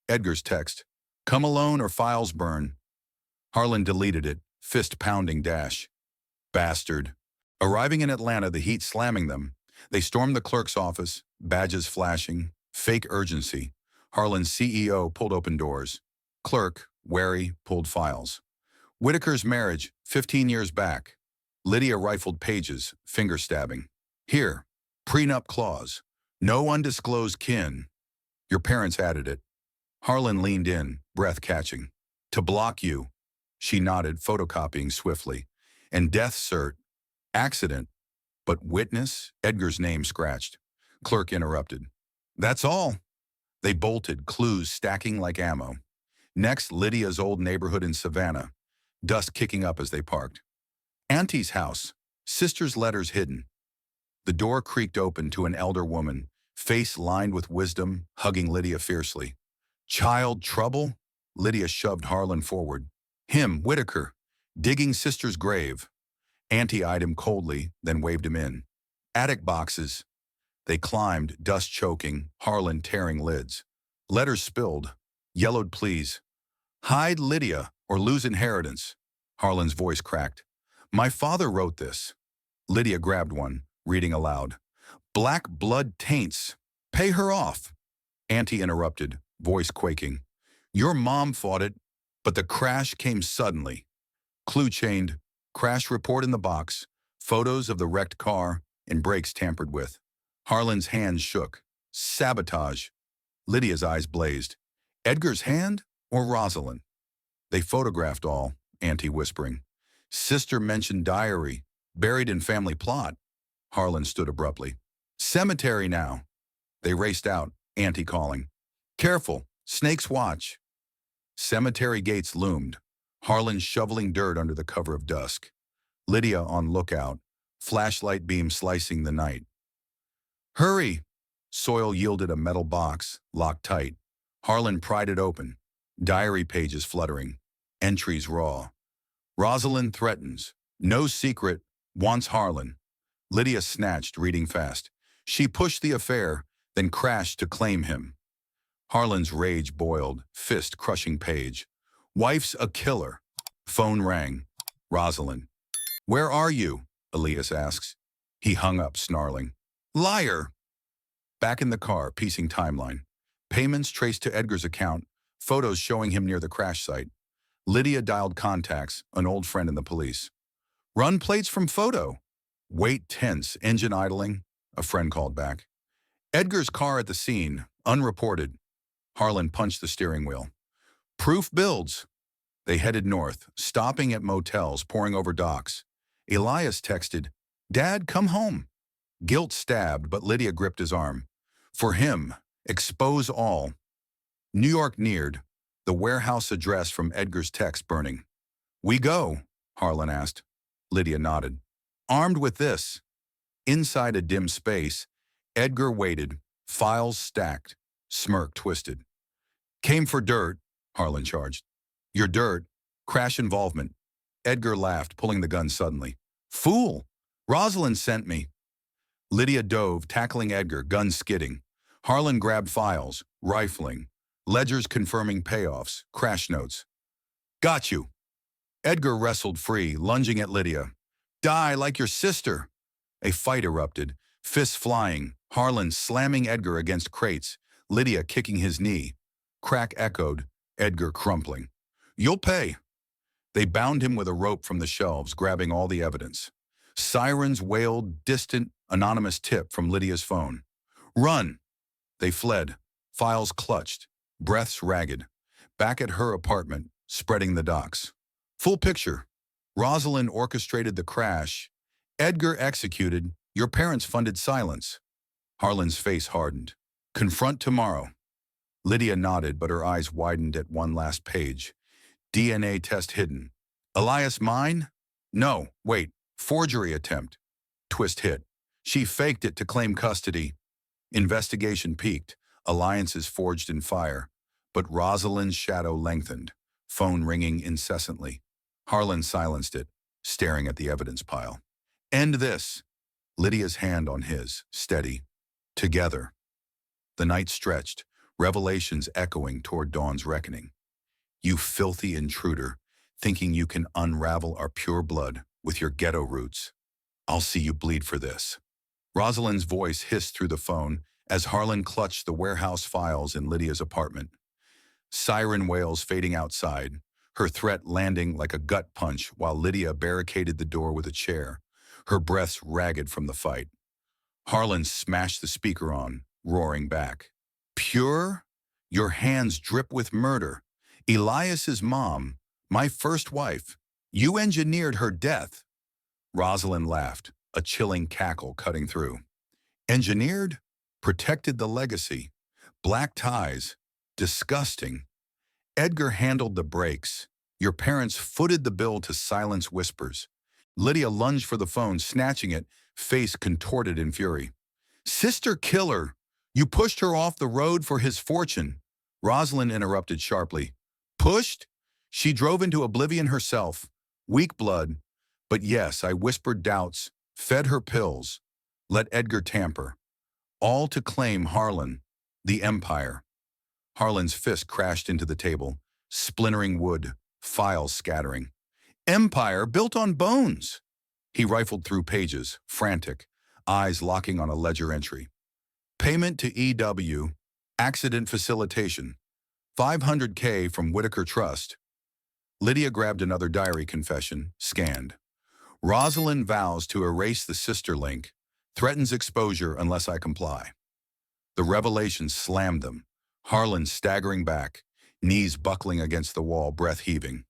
Edgar's text. "Come alone or files burn." Harlan deleted it, fist pounding dash. Bastard. Arriving in Atlanta, the heat slamming them, they stormed the clerk's office, badges flashing, fake urgency. Harlan's CEO pulled open doors. Clerk, wary, pulled files. Whitaker's marriage, 15 years back. Lydia rifled pages, finger stabbing. "Here, prenup clause. No undisclosed kin." "Your parents added it." Harlan leaned in, breath catching. "To block you." She nodded, photocopying swiftly. "And death cert. Accident. But witness?" Edgar's name scratched. Clerk interrupted. "That's all." They bolted, clues stacking like ammo. Next, Lydia's old neighborhood in Savannah, dust kicking up as they parked. Auntie's house, sister's letters hidden. The door creaked open to an elder woman, face lined with wisdom, hugging Lydia fiercely. "Child trouble?" Lydia shoved Harlan forward. "Him, Whitaker, digging sister's grave." Auntie eyed him coldly, then waved him in. "Attic boxes." They climbed, dust choking, Harlan tearing lids. Letters spilled. Yellowed pleas. "Hide Lydia or lose inheritance." Harlan's voice cracked. "My father wrote this." Lydia grabbed one, reading aloud. "Black blood taints. Pay her off." Auntie interrupted, voice quaking. "Your mom fought it, but the crash came suddenly." Clue chained, crash report in the box, photos of the wrecked car, and brakes tampered with. Harlan's hands shook. Sabotage. Lydia's eyes blazed. Edgar's hand or Rosalind? "They photographed all," Auntie whispering. "Sister mentioned diary, buried in family plot." Harlan stood abruptly. "Cemetery now." They raced out, Auntie calling. "Careful, snakes watch." Cemetery gates loomed, Harlan shoveling dirt under the cover of dusk. Lydia on lookout, flashlight beam slicing the night. "Hurry!" Soil yielded a metal box, locked tight. Harlan pried it open, diary pages fluttering, entries raw. "Rosalind threatens. No secret. Wants Harlan." Lydia snatched, reading fast. She pushed the affair, then crashed to claim him. Harlan's rage boiled, fist crushing page. Wife's a killer. Phone rang. Rosalind. Where are you? Elias asks. He hung up, snarling. Liar! Back in the car, piecing timeline. Payments traced to Edgar's account, photos showing him near the crash site. Lydia dialed contacts, an old friend in the police. Run plates from photo. Wait tense, engine idling. A friend called back. Edgar's car at the scene, unreported. Harlan punched the steering wheel. Proof builds. They headed north, stopping at motels, pouring over docks. Elias texted, Dad, come home. Guilt stabbed, but Lydia gripped his arm. For him, expose all. New York neared, the warehouse address from Edgar's text burning. We go, Harlan asked. Lydia nodded. Armed with this. Inside a dim space, Edgar waited, files stacked, smirk twisted. Came for dirt, Harlan charged. Your dirt. Crash involvement. Edgar laughed, pulling the gun suddenly. Fool! Rosalind sent me. Lydia dove, tackling Edgar, gun skidding. Harlan grabbed files, rifling. Ledgers confirming payoffs, crash notes. Got you. Edgar wrestled free, lunging at Lydia. Die like your sister. A fight erupted, fists flying, Harlan slamming Edgar against crates, Lydia kicking his knee. Crack echoed, Edgar crumpling. You'll pay. They bound him with a rope from the shelves, grabbing all the evidence. Sirens wailed, distant, anonymous tip from Lydia's phone. Run! They fled, files clutched, breaths ragged. Back at her apartment, spreading the docs. Full picture. Rosalind orchestrated the crash. Edgar executed. Your parents funded silence. Harlan's face hardened. Confront tomorrow. Lydia nodded, but her eyes widened at one last page. DNA test hidden. Elias mine? No, wait. Forgery attempt. Twist hit. She faked it to claim custody. Investigation peaked. Alliances forged in fire. But Rosalind's shadow lengthened. Phone ringing incessantly. Harlan silenced it, staring at the evidence pile. End this. Lydia's hand on his, steady. Together. The night stretched, revelations echoing toward dawn's reckoning. You filthy intruder, thinking you can unravel our pure blood with your ghetto roots. I'll see you bleed for this. Rosalind's voice hissed through the phone as Harlan clutched the warehouse files in Lydia's apartment. Siren wails fading outside, her threat landing like a gut punch while Lydia barricaded the door with a chair, her breaths ragged from the fight. Harlan smashed the speaker on, roaring back. Pure? Your hands drip with murder. Elias's mom, my first wife. You engineered her death. Rosalind laughed, a chilling cackle cutting through. Engineered? Protected the legacy. Black ties. Disgusting. Edgar handled the brakes. Your parents footed the bill to silence whispers. Lydia lunged for the phone, snatching it, face contorted in fury. Sister killer! You pushed her off the road for his fortune. Rosalind interrupted sharply. Pushed? She drove into oblivion herself. Weak blood. But yes, I whispered doubts, fed her pills, let Edgar tamper. All to claim Harlan, the empire. Harlan's fist crashed into the table, splintering wood, files scattering. Empire built on bones. He rifled through pages, frantic, eyes locking on a ledger entry. Payment to EW, accident facilitation, $500K from Whitaker Trust. Lydia grabbed another diary confession, scanned. Rosalind vows to erase the sister link, threatens exposure unless I comply. The revelation slammed them, Harlan staggering back, knees buckling against the wall, breath heaving.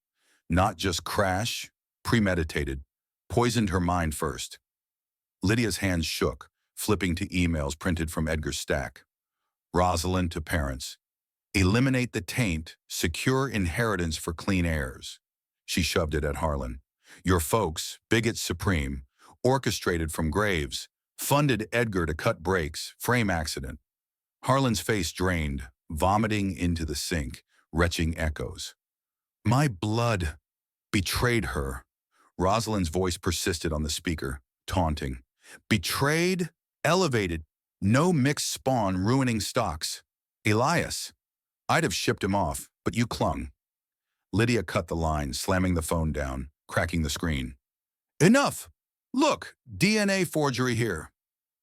Not just crash, premeditated, poisoned her mind first. Lydia's hands shook, flipping to emails printed from Edgar's stack. Rosalind to parents. Eliminate the taint, secure inheritance for clean heirs. She shoved it at Harlan. Your folks, bigots supreme, orchestrated from graves, funded Edgar to cut brakes, frame accident. Harlan's face drained, vomiting into the sink, retching echoes. My blood betrayed her. Rosalind's voice persisted on the speaker, taunting. Betrayed, elevated, no mixed spawn ruining stocks. Elias, I'd have shipped him off, but you clung. Lydia cut the line, slamming the phone down, cracking the screen. Enough! Look, DNA forgery here.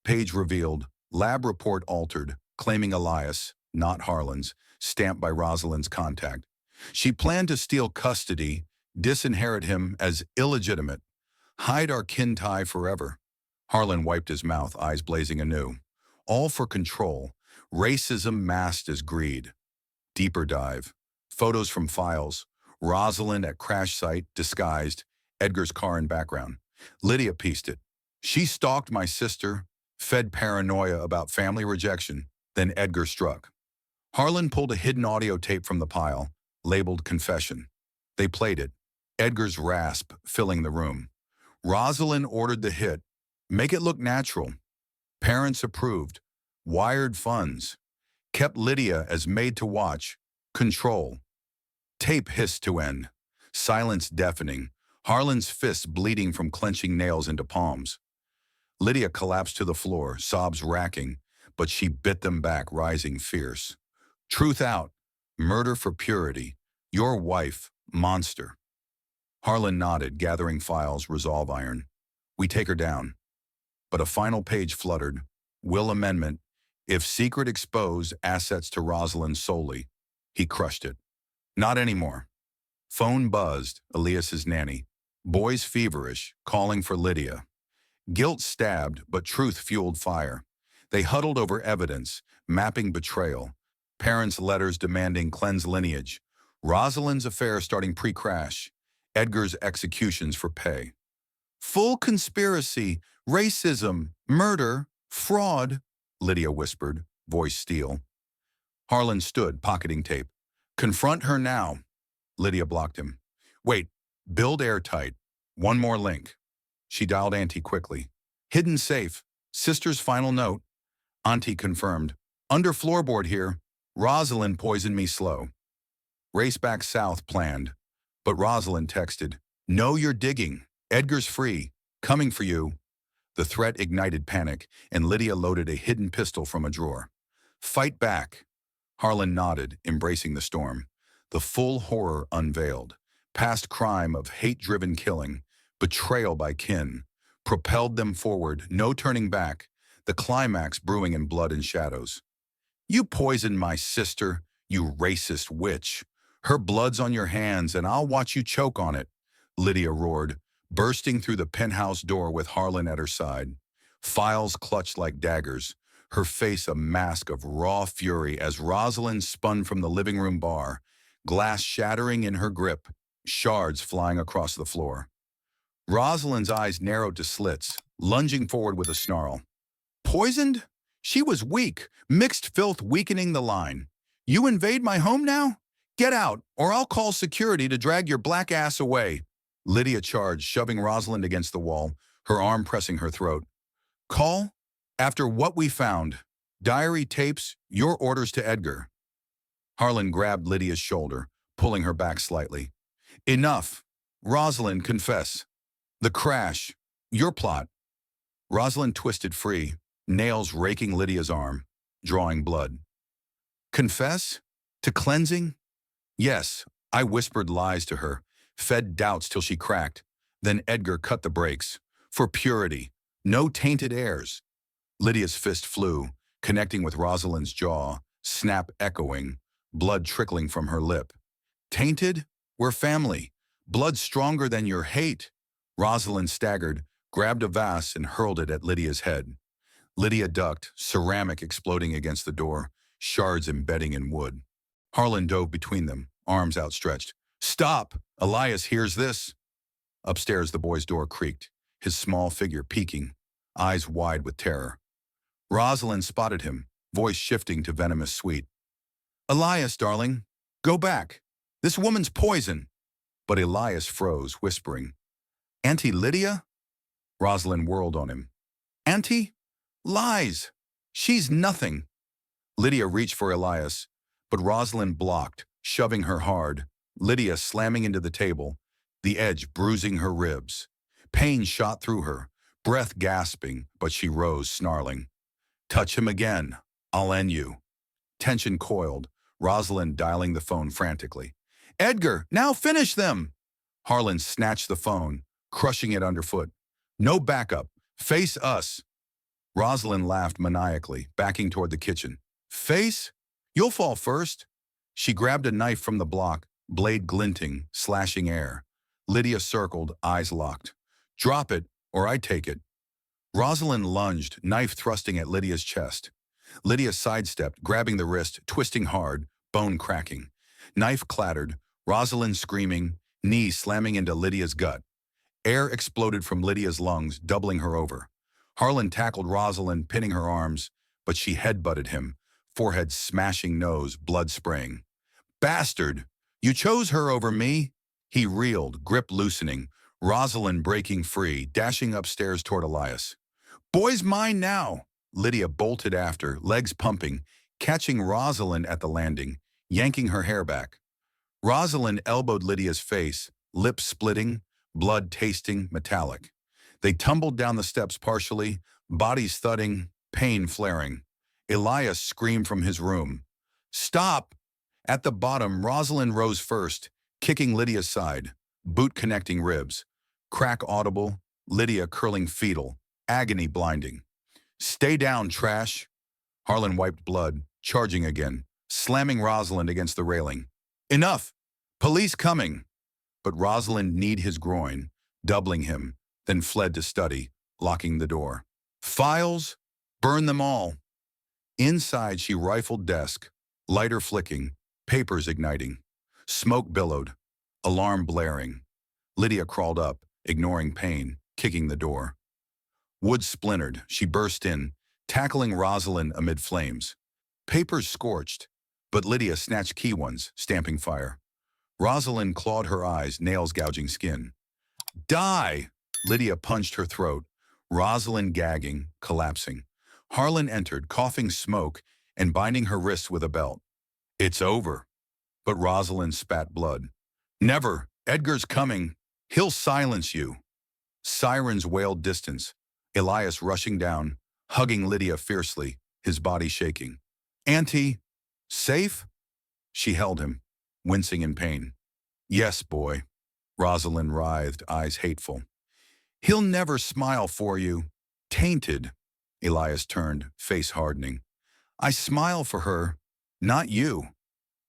Page revealed, lab report altered, claiming Elias, not Harlan's, stamped by Rosalind's contact. She planned to steal custody, disinherit him as illegitimate, hide our kin tie forever. Harlan wiped his mouth, eyes blazing anew. All for control, racism masked as greed. Deeper dive. Photos from files. Rosalind at crash site, disguised. Edgar's car in background. Lydia pieced it. She stalked my sister, fed paranoia about family rejection, then Edgar struck. Harlan pulled a hidden audio tape from the pile, labeled Confession. They played it, Edgar's rasp filling the room. Rosalind ordered the hit. Make it look natural. Parents approved. Wired funds. Kept Lydia as made to watch. Control. Tape hissed to end. Silence deafening. Harlan's fists bleeding from clenching nails into palms. Lydia collapsed to the floor, sobs racking, but she bit them back, rising fierce. Truth out. Murder for purity. Your wife, monster. Harlan nodded, gathering files, resolve iron. We take her down. But a final page fluttered. Will amendment. If secret exposed, assets to Rosalind solely. He crushed it. Not anymore. Phone buzzed, Elias's nanny. Boys feverish, calling for Lydia. Guilt stabbed, but truth fueled fire. They huddled over evidence, mapping betrayal. Parents' letters demanding cleanse lineage. Rosalind's affair starting pre-crash. Edgar's executions for pay. Full conspiracy, racism, murder, fraud, Lydia whispered, voice steel. Harlan stood, pocketing tape. Confront her now. Lydia blocked him. Wait, build airtight. One more link. She dialed Auntie quickly. Hidden safe. Sister's final note. Auntie confirmed. Under floorboard here. Rosalind poisoned me slow. Race back south planned. But Rosalind texted. Know you're digging. Edgar's free. Coming for you. The threat ignited panic, and Lydia loaded a hidden pistol from a drawer. Fight back. Harlan nodded, embracing the storm. The full horror unveiled. Past crime of hate-driven killing, betrayal by kin, propelled them forward, no turning back, the climax brewing in blood and shadows. You poisoned my sister, you racist witch. Her blood's on your hands, and I'll watch you choke on it, Lydia roared, bursting through the penthouse door with Harlan at her side. Files clutched like daggers, her face a mask of raw fury as Rosalind spun from the living room bar, glass shattering in her grip, shards flying across the floor. Rosalind's eyes narrowed to slits, lunging forward with a snarl. Poisoned? She was weak, mixed filth weakening the line. You invade my home now? Get out, or I'll call security to drag your black ass away. Lydia charged, shoving Rosalind against the wall, her arm pressing her throat. Call? After what we found. Diary tapes, your orders to Edgar. Harlan grabbed Lydia's shoulder, pulling her back slightly. Enough. Rosalind, confess. The crash. Your plot. Rosalind twisted free, nails raking Lydia's arm, drawing blood. Confess? To cleansing? Yes, I whispered lies to her, fed doubts till she cracked. Then Edgar cut the brakes. For purity. No tainted heirs. Lydia's fist flew, connecting with Rosalind's jaw, snap echoing, blood trickling from her lip. Tainted? We're family. Blood stronger than your hate. Rosalind staggered, grabbed a vase and hurled it at Lydia's head. Lydia ducked, ceramic exploding against the door, shards embedding in wood. Harlan dove between them, arms outstretched. Stop! Elias hears this. Upstairs, the boy's door creaked, his small figure peeking, eyes wide with terror. Rosalind spotted him, voice shifting to venomous sweet. Elias, darling, go back. This woman's poison. But Elias froze, whispering. Auntie Lydia? Rosalind whirled on him. Auntie? Lies. She's nothing. Lydia reached for Elias, but Rosalind blocked, shoving her hard, Lydia slamming into the table, the edge bruising her ribs. Pain shot through her, breath gasping, but she rose, snarling. Touch him again. I'll end you. Tension coiled, Rosalind dialing the phone frantically. Edgar, now finish them! Harlan snatched the phone, crushing it underfoot. No backup. Face us. Rosalind laughed maniacally, backing toward the kitchen. Face? You'll fall first. She grabbed a knife from the block, blade glinting, slashing air. Lydia circled, eyes locked. Drop it, or I take it. Rosalind lunged, knife thrusting at Lydia's chest. Lydia sidestepped, grabbing the wrist, twisting hard, bone cracking. Knife clattered, Rosalind screaming, knee slamming into Lydia's gut. Air exploded from Lydia's lungs, doubling her over. Harlan tackled Rosalind, pinning her arms, but she headbutted him, forehead smashing, nose, blood spraying. Bastard! You chose her over me? He reeled, grip loosening, Rosalind breaking free, dashing upstairs toward Elias. Boy's mine now! Lydia bolted after, legs pumping, catching Rosalind at the landing, yanking her hair back. Rosalind elbowed Lydia's face, lips splitting, blood tasting, metallic. They tumbled down the steps partially, bodies thudding, pain flaring. Elias screamed from his room. Stop! At the bottom, Rosalind rose first, kicking Lydia's side, boot connecting ribs. Crack audible, Lydia curling fetal, agony blinding. Stay down, trash! Harlan wiped blood, charging again, slamming Rosalind against the railing. Enough! Police coming! But Rosalind kneed his groin, doubling him, then fled to study, locking the door. Files? Burn them all! Inside, she rifled desk, lighter flicking, papers igniting. Smoke billowed, alarm blaring. Lydia crawled up, ignoring pain, kicking the door. Wood splintered, she burst in, tackling Rosalind amid flames. Papers scorched, but Lydia snatched key ones, stamping fire. Rosalind clawed her eyes, nails gouging skin. Die! Lydia punched her throat, Rosalind gagging, collapsing. Harlan entered, coughing smoke and binding her wrists with a belt. It's over. But Rosalind spat blood. Never! Edgar's coming. He'll silence you. Sirens wailed distance. Elias rushing down, hugging Lydia fiercely, his body shaking. Auntie, safe? She held him, wincing in pain. Yes, boy. Rosalind writhed, eyes hateful. He'll never smile for you. Tainted. Elias turned, face hardening. I smile for her, not you.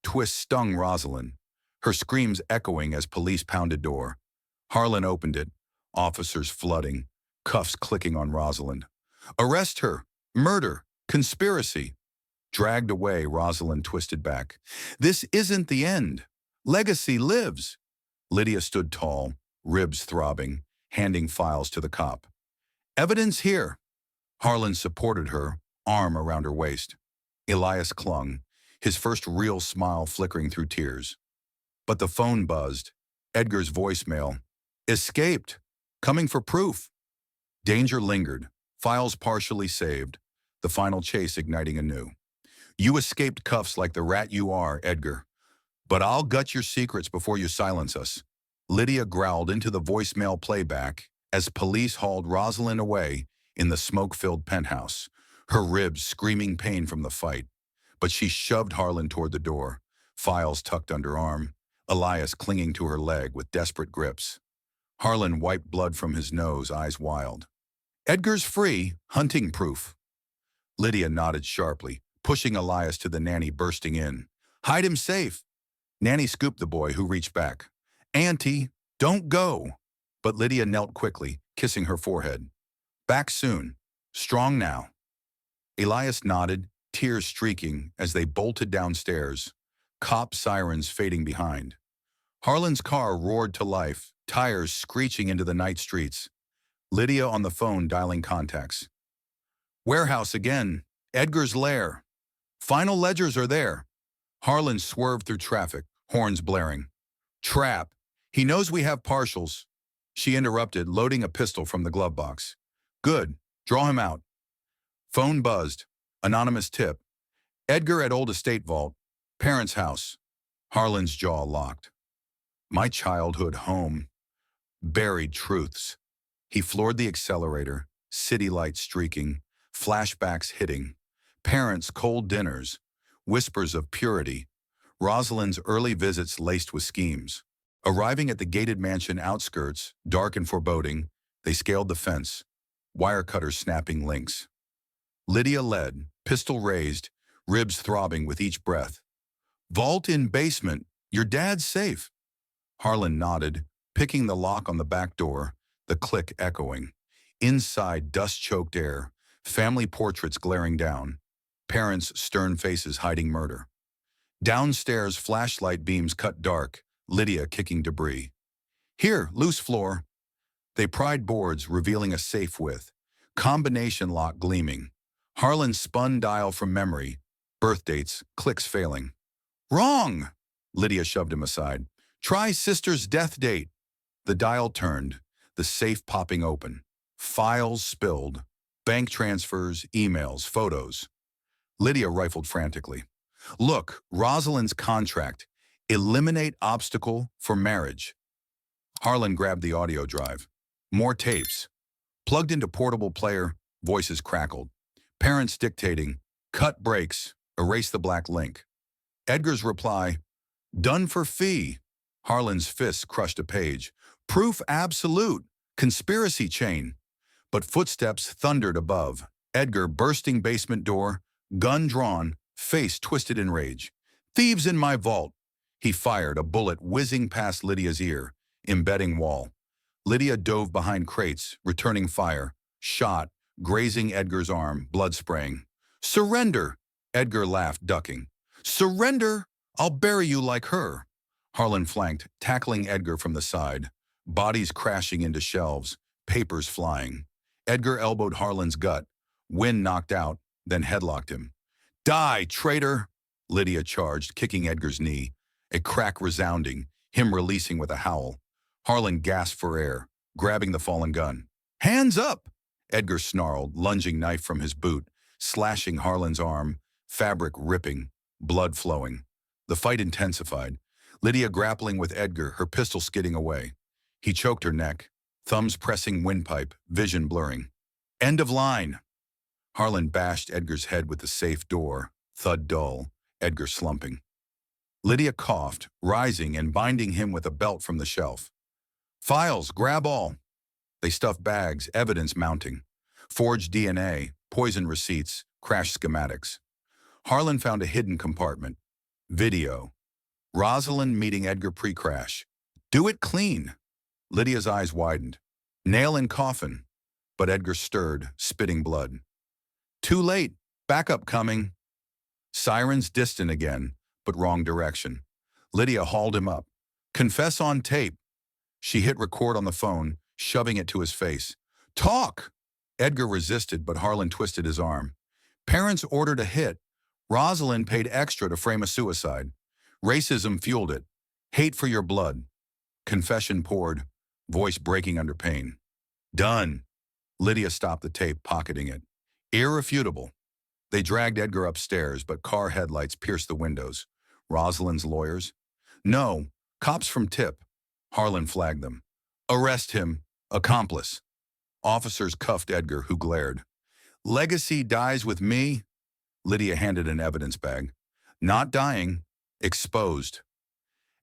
Twist stung Rosalind, her screams echoing as police pounded door. Harlan opened it, officers flooding, cuffs clicking on Rosalind. Arrest her! Murder! Conspiracy! Dragged away, Rosalind twisted back. This isn't the end. Legacy lives. Lydia stood tall, ribs throbbing, handing files to the cop. Evidence here. Harlan supported her, arm around her waist. Elias clung, his first real smile flickering through tears. But the phone buzzed. Edgar's voicemail. Escaped. Coming for proof. Danger lingered, files partially saved, the final chase igniting anew. You escaped cuffs like the rat you are, Edgar. But I'll gut your secrets before you silence us. Lydia growled into the voicemail playback as police hauled Rosalind away in the smoke-filled penthouse, her ribs screaming pain from the fight. But she shoved Harlan toward the door, files tucked under arm, Elias clinging to her leg with desperate grips. Harlan wiped blood from his nose, eyes wild. Edgar's free, hunting proof. Lydia nodded sharply, pushing Elias to the nanny bursting in. Hide him safe. Nanny scooped the boy, who reached back. Auntie, don't go. But Lydia knelt quickly, kissing her forehead. Back soon. Strong now. Elias nodded, tears streaking as they bolted downstairs, cop sirens fading behind. Harlan's car roared to life, tires screeching into the night streets. Lydia on the phone dialing contacts. Warehouse again. Edgar's lair. Final ledgers are there. Harlan swerved through traffic, horns blaring. Trap. He knows we have partials. She interrupted, loading a pistol from the glove box. Good. Draw him out. Phone buzzed. Anonymous tip. Edgar at old estate vault. Parents' house. Harlan's jaw locked. My childhood home. Buried truths. He floored the accelerator, city lights streaking, flashbacks hitting, parents' cold dinners, whispers of purity, Rosalind's early visits laced with schemes. Arriving at the gated mansion outskirts, dark and foreboding, they scaled the fence, wire cutters snapping links. Lydia led, pistol raised, ribs throbbing with each breath. "Vault in basement. Your dad's safe." Harlan nodded, picking the lock on the back door, the click echoing. Inside, dust-choked air, family portraits glaring down, parents' stern faces hiding murder. Downstairs, flashlight beams cut dark, Lydia kicking debris. "Here, loose floor." They pried boards, revealing a safe with combination lock gleaming. Harlan spun dial from memory, birth dates, clicks failing. "Wrong!" Lydia shoved him aside. "Try sister's death date." The dial turned, the safe popping open. Files spilled. Bank transfers, emails, photos. Lydia rifled frantically. "Look, Rosalind's contract. Eliminate obstacle for marriage." Harlan grabbed the audio drive. More tapes. Plugged into portable player, voices crackled. Parents dictating, "Cut brakes, erase the black link." Edgar's reply, "Done for fee." Harlan's fists crushed a page. "Proof absolute. Conspiracy chain." But footsteps thundered above. Edgar bursting basement door, gun drawn, face twisted in rage. "Thieves in my vault." He fired, a bullet whizzing past Lydia's ear, embedding wall. Lydia dove behind crates, returning fire. Shot, grazing Edgar's arm, blood spraying. "Surrender!" Edgar laughed, ducking. "Surrender! I'll bury you like her." Harlan flanked, tackling Edgar from the side. Bodies crashing into shelves, papers flying. Edgar elbowed Harlan's gut. Wind knocked out, then headlocked him. "Die, traitor!" Lydia charged, kicking Edgar's knee. A crack resounding, him releasing with a howl. Harlan gasped for air, grabbing the fallen gun. "Hands up!" Edgar snarled, lunging knife from his boot, slashing Harlan's arm, fabric ripping, blood flowing. The fight intensified. Lydia grappling with Edgar, her pistol skidding away. He choked her neck, thumbs pressing windpipe, vision blurring. "End of line!" Harlan bashed Edgar's head with the safe door, thud dull, Edgar slumping. Lydia coughed, rising and binding him with a belt from the shelf. "Files, grab all." They stuffed bags, evidence mounting. Forged DNA, poison receipts, crash schematics. Harlan found a hidden compartment. Video. Rosalind meeting Edgar pre-crash. "Do it clean." Lydia's eyes widened. "Nail in coffin." But Edgar stirred, spitting blood. "Too late. Backup coming." Sirens distant again, but wrong direction. Lydia hauled him up. "Confess on tape." She hit record on the phone, shoving it to his face. "Talk!" Edgar resisted, but Harlan twisted his arm. "Parents ordered a hit. Rosalind paid extra to frame a suicide. Racism fueled it. Hate for your blood." Confession poured, voice breaking under pain. "Done." Lydia stopped the tape, pocketing it. Irrefutable. They dragged Edgar upstairs, but car headlights pierced the windows. Rosalind's lawyers? "No, cops from Tip." Harlan flagged them. "Arrest him. Accomplice." Officers cuffed Edgar, who glared. "Legacy dies with me." Lydia handed an evidence bag. "Not dying. Exposed."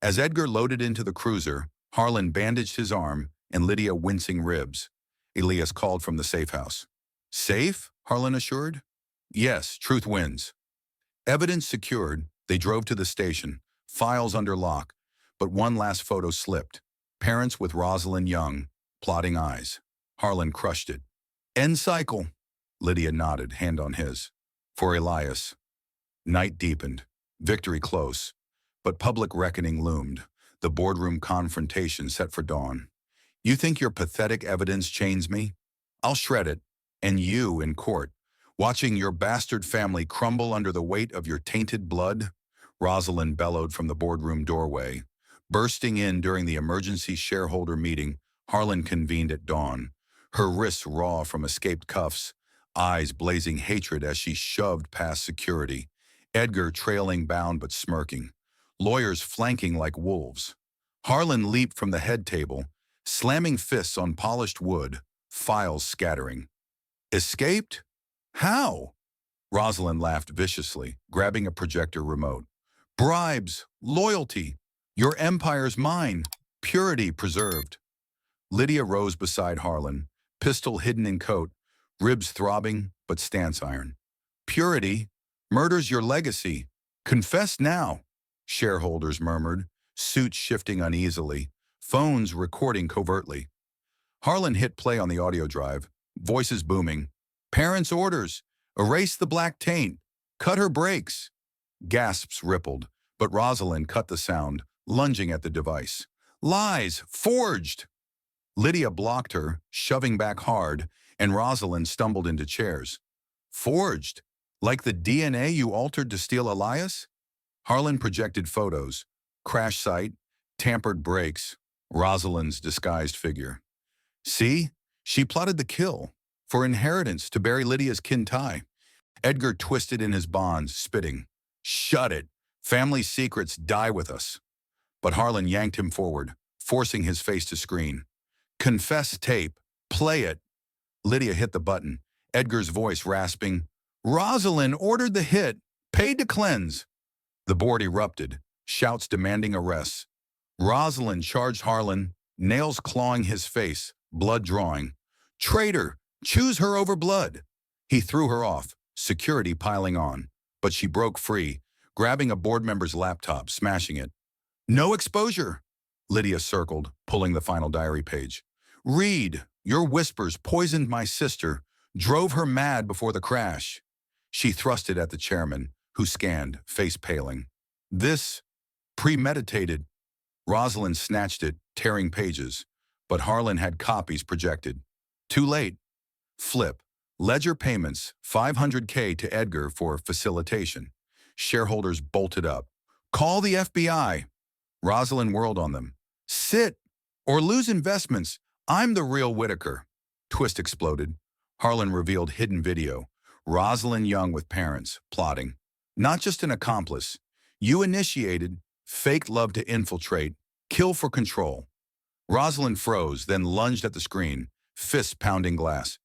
As Edgar loaded into the cruiser, Harlan bandaged his arm and Lydia wincing ribs. Elias called from the safe house. "Safe?" Harlan assured. "Yes, truth wins." Evidence secured, they drove to the station, files under lock, but one last photo slipped. Parents with Rosalind Young, plotting eyes. Harlan crushed it. "End cycle." Lydia nodded, hand on his. For Elias. Night deepened, victory close, but public reckoning loomed, the boardroom confrontation set for dawn. "You think your pathetic evidence chains me? I'll shred it, and you in court, watching your bastard family crumble under the weight of your tainted blood?" Rosalind bellowed from the boardroom doorway. Bursting in during the emergency shareholder meeting Harlan convened at dawn, her wrists raw from escaped cuffs, eyes blazing hatred as she shoved past security, Edgar trailing bound but smirking, lawyers flanking like wolves. Harlan leaped from the head table, slamming fists on polished wood, files scattering. Escaped? How? Rosalind laughed viciously, grabbing a projector remote. Bribes, loyalty, your empire's mine, purity preserved. Lydia rose beside Harlan, pistol hidden in coat, ribs throbbing but stance iron. Purity murders your legacy. Confess now, shareholders murmured, suits shifting uneasily, phones recording covertly. Harlan hit play on the audio drive, voices booming. Parents' orders. Erase the black taint. Cut her brakes. Gasps rippled, but Rosalind cut the sound, lunging at the device. Lies! Forged! Lydia blocked her, shoving back hard, and Rosalind stumbled into chairs. Forged? Like the DNA you altered to steal Elias? Harlan projected photos. Crash site, tampered brakes, Rosalind's disguised figure. See? She plotted the kill. For inheritance to bury Lydia's kin tie. Edgar twisted in his bonds, spitting. Shut it. Family secrets die with us. But Harlan yanked him forward, forcing his face to screen. Confess tape. Play it. Lydia hit the button, Edgar's voice rasping. Rosalind ordered the hit. Paid to cleanse. The board erupted, shouts demanding arrests. Rosalind charged Harlan, nails clawing his face, blood drawing. Traitor! Choose her over blood. He threw her off, security piling on. But she broke free, grabbing a board member's laptop, smashing it. No exposure. Lydia circled, pulling the final diary page. Read, your whispers poisoned my sister, drove her mad before the crash. She thrust it at the chairman, who scanned, face paling. This, premeditated. Rosalind snatched it, tearing pages, but Harlan had copies projected. Too late. Flip. Ledger payments, $500K to Edgar for facilitation. Shareholders bolted up. Call the FBI. Rosalind whirled on them. Sit or lose investments. I'm the real Whitaker. Twist exploded. Harlan revealed hidden video. Rosalind Young with parents, plotting. Not just an accomplice. You initiated, faked love to infiltrate, kill for control. Rosalind froze, then lunged at the screen, fists pounding glass.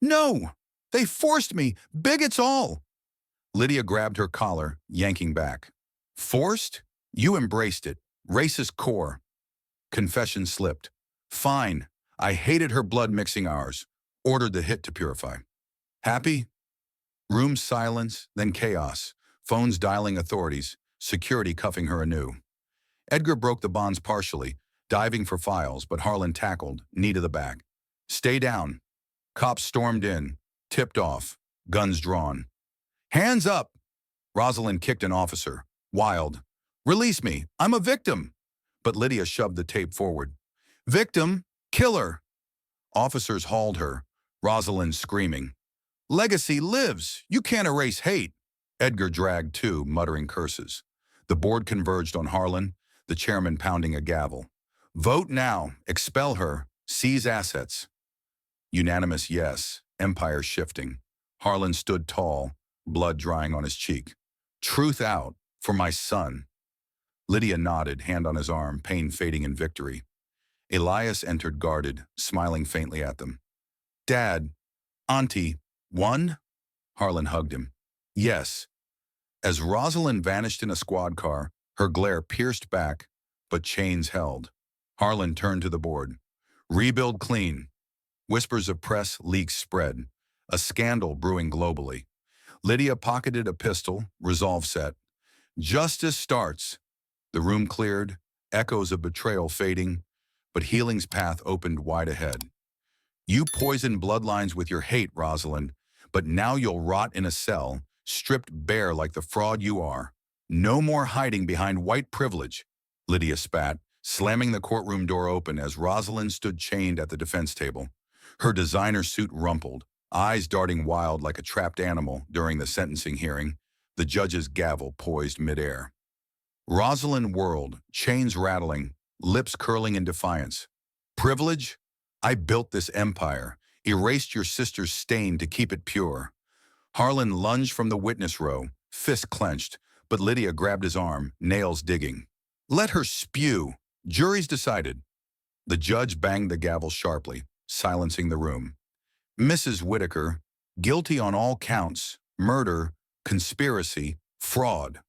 No! They forced me! Bigots all! Lydia grabbed her collar, yanking back. Forced? You embraced it. Racist core. Confession slipped. Fine. I hated her blood mixing ours. Ordered the hit to purify. Happy? Room silence, then chaos. Phones dialing authorities. Security cuffing her anew. Edgar broke the bonds partially, diving for files, but Harlan tackled, knee to the back. Stay down. Cops stormed in, tipped off, guns drawn. Hands up! Rosalind kicked an officer, wild. Release me, I'm a victim! But Lydia shoved the tape forward. Victim, killer! Officers hauled her, Rosalind screaming. Legacy lives, you can't erase hate. Edgar dragged too, muttering curses. The board converged on Harlan, the chairman pounding a gavel. Vote now, expel her, seize assets. Unanimous yes, empire shifting. Harlan stood tall, blood drying on his cheek. Truth out, for my son. Lydia nodded, hand on his arm, pain fading in victory. Elias entered guarded, smiling faintly at them. Dad, Auntie, won? Harlan hugged him. Yes. As Rosalind vanished in a squad car, her glare pierced back, but chains held. Harlan turned to the board. Rebuild clean. Whispers of press leaks spread, a scandal brewing globally. Lydia pocketed a pistol, resolve set. Justice starts. The room cleared, echoes of betrayal fading, but healing's path opened wide ahead. You poisoned bloodlines with your hate, Rosalind, but now you'll rot in a cell, stripped bare like the fraud you are. No more hiding behind white privilege. Lydia spat, slamming the courtroom door open as Rosalind stood chained at the defense table. Her designer suit rumpled, eyes darting wild like a trapped animal during the sentencing hearing, the judge's gavel poised midair. Rosalind whirled, chains rattling, lips curling in defiance. Privilege? I built this empire, erased your sister's stain to keep it pure. Harlan lunged from the witness row, fist clenched, but Lydia grabbed his arm, nails digging. Let her spew. Jury's decided. The judge banged the gavel sharply. silencing the room. Mrs. Whitaker, guilty on all counts, murder, conspiracy, fraud.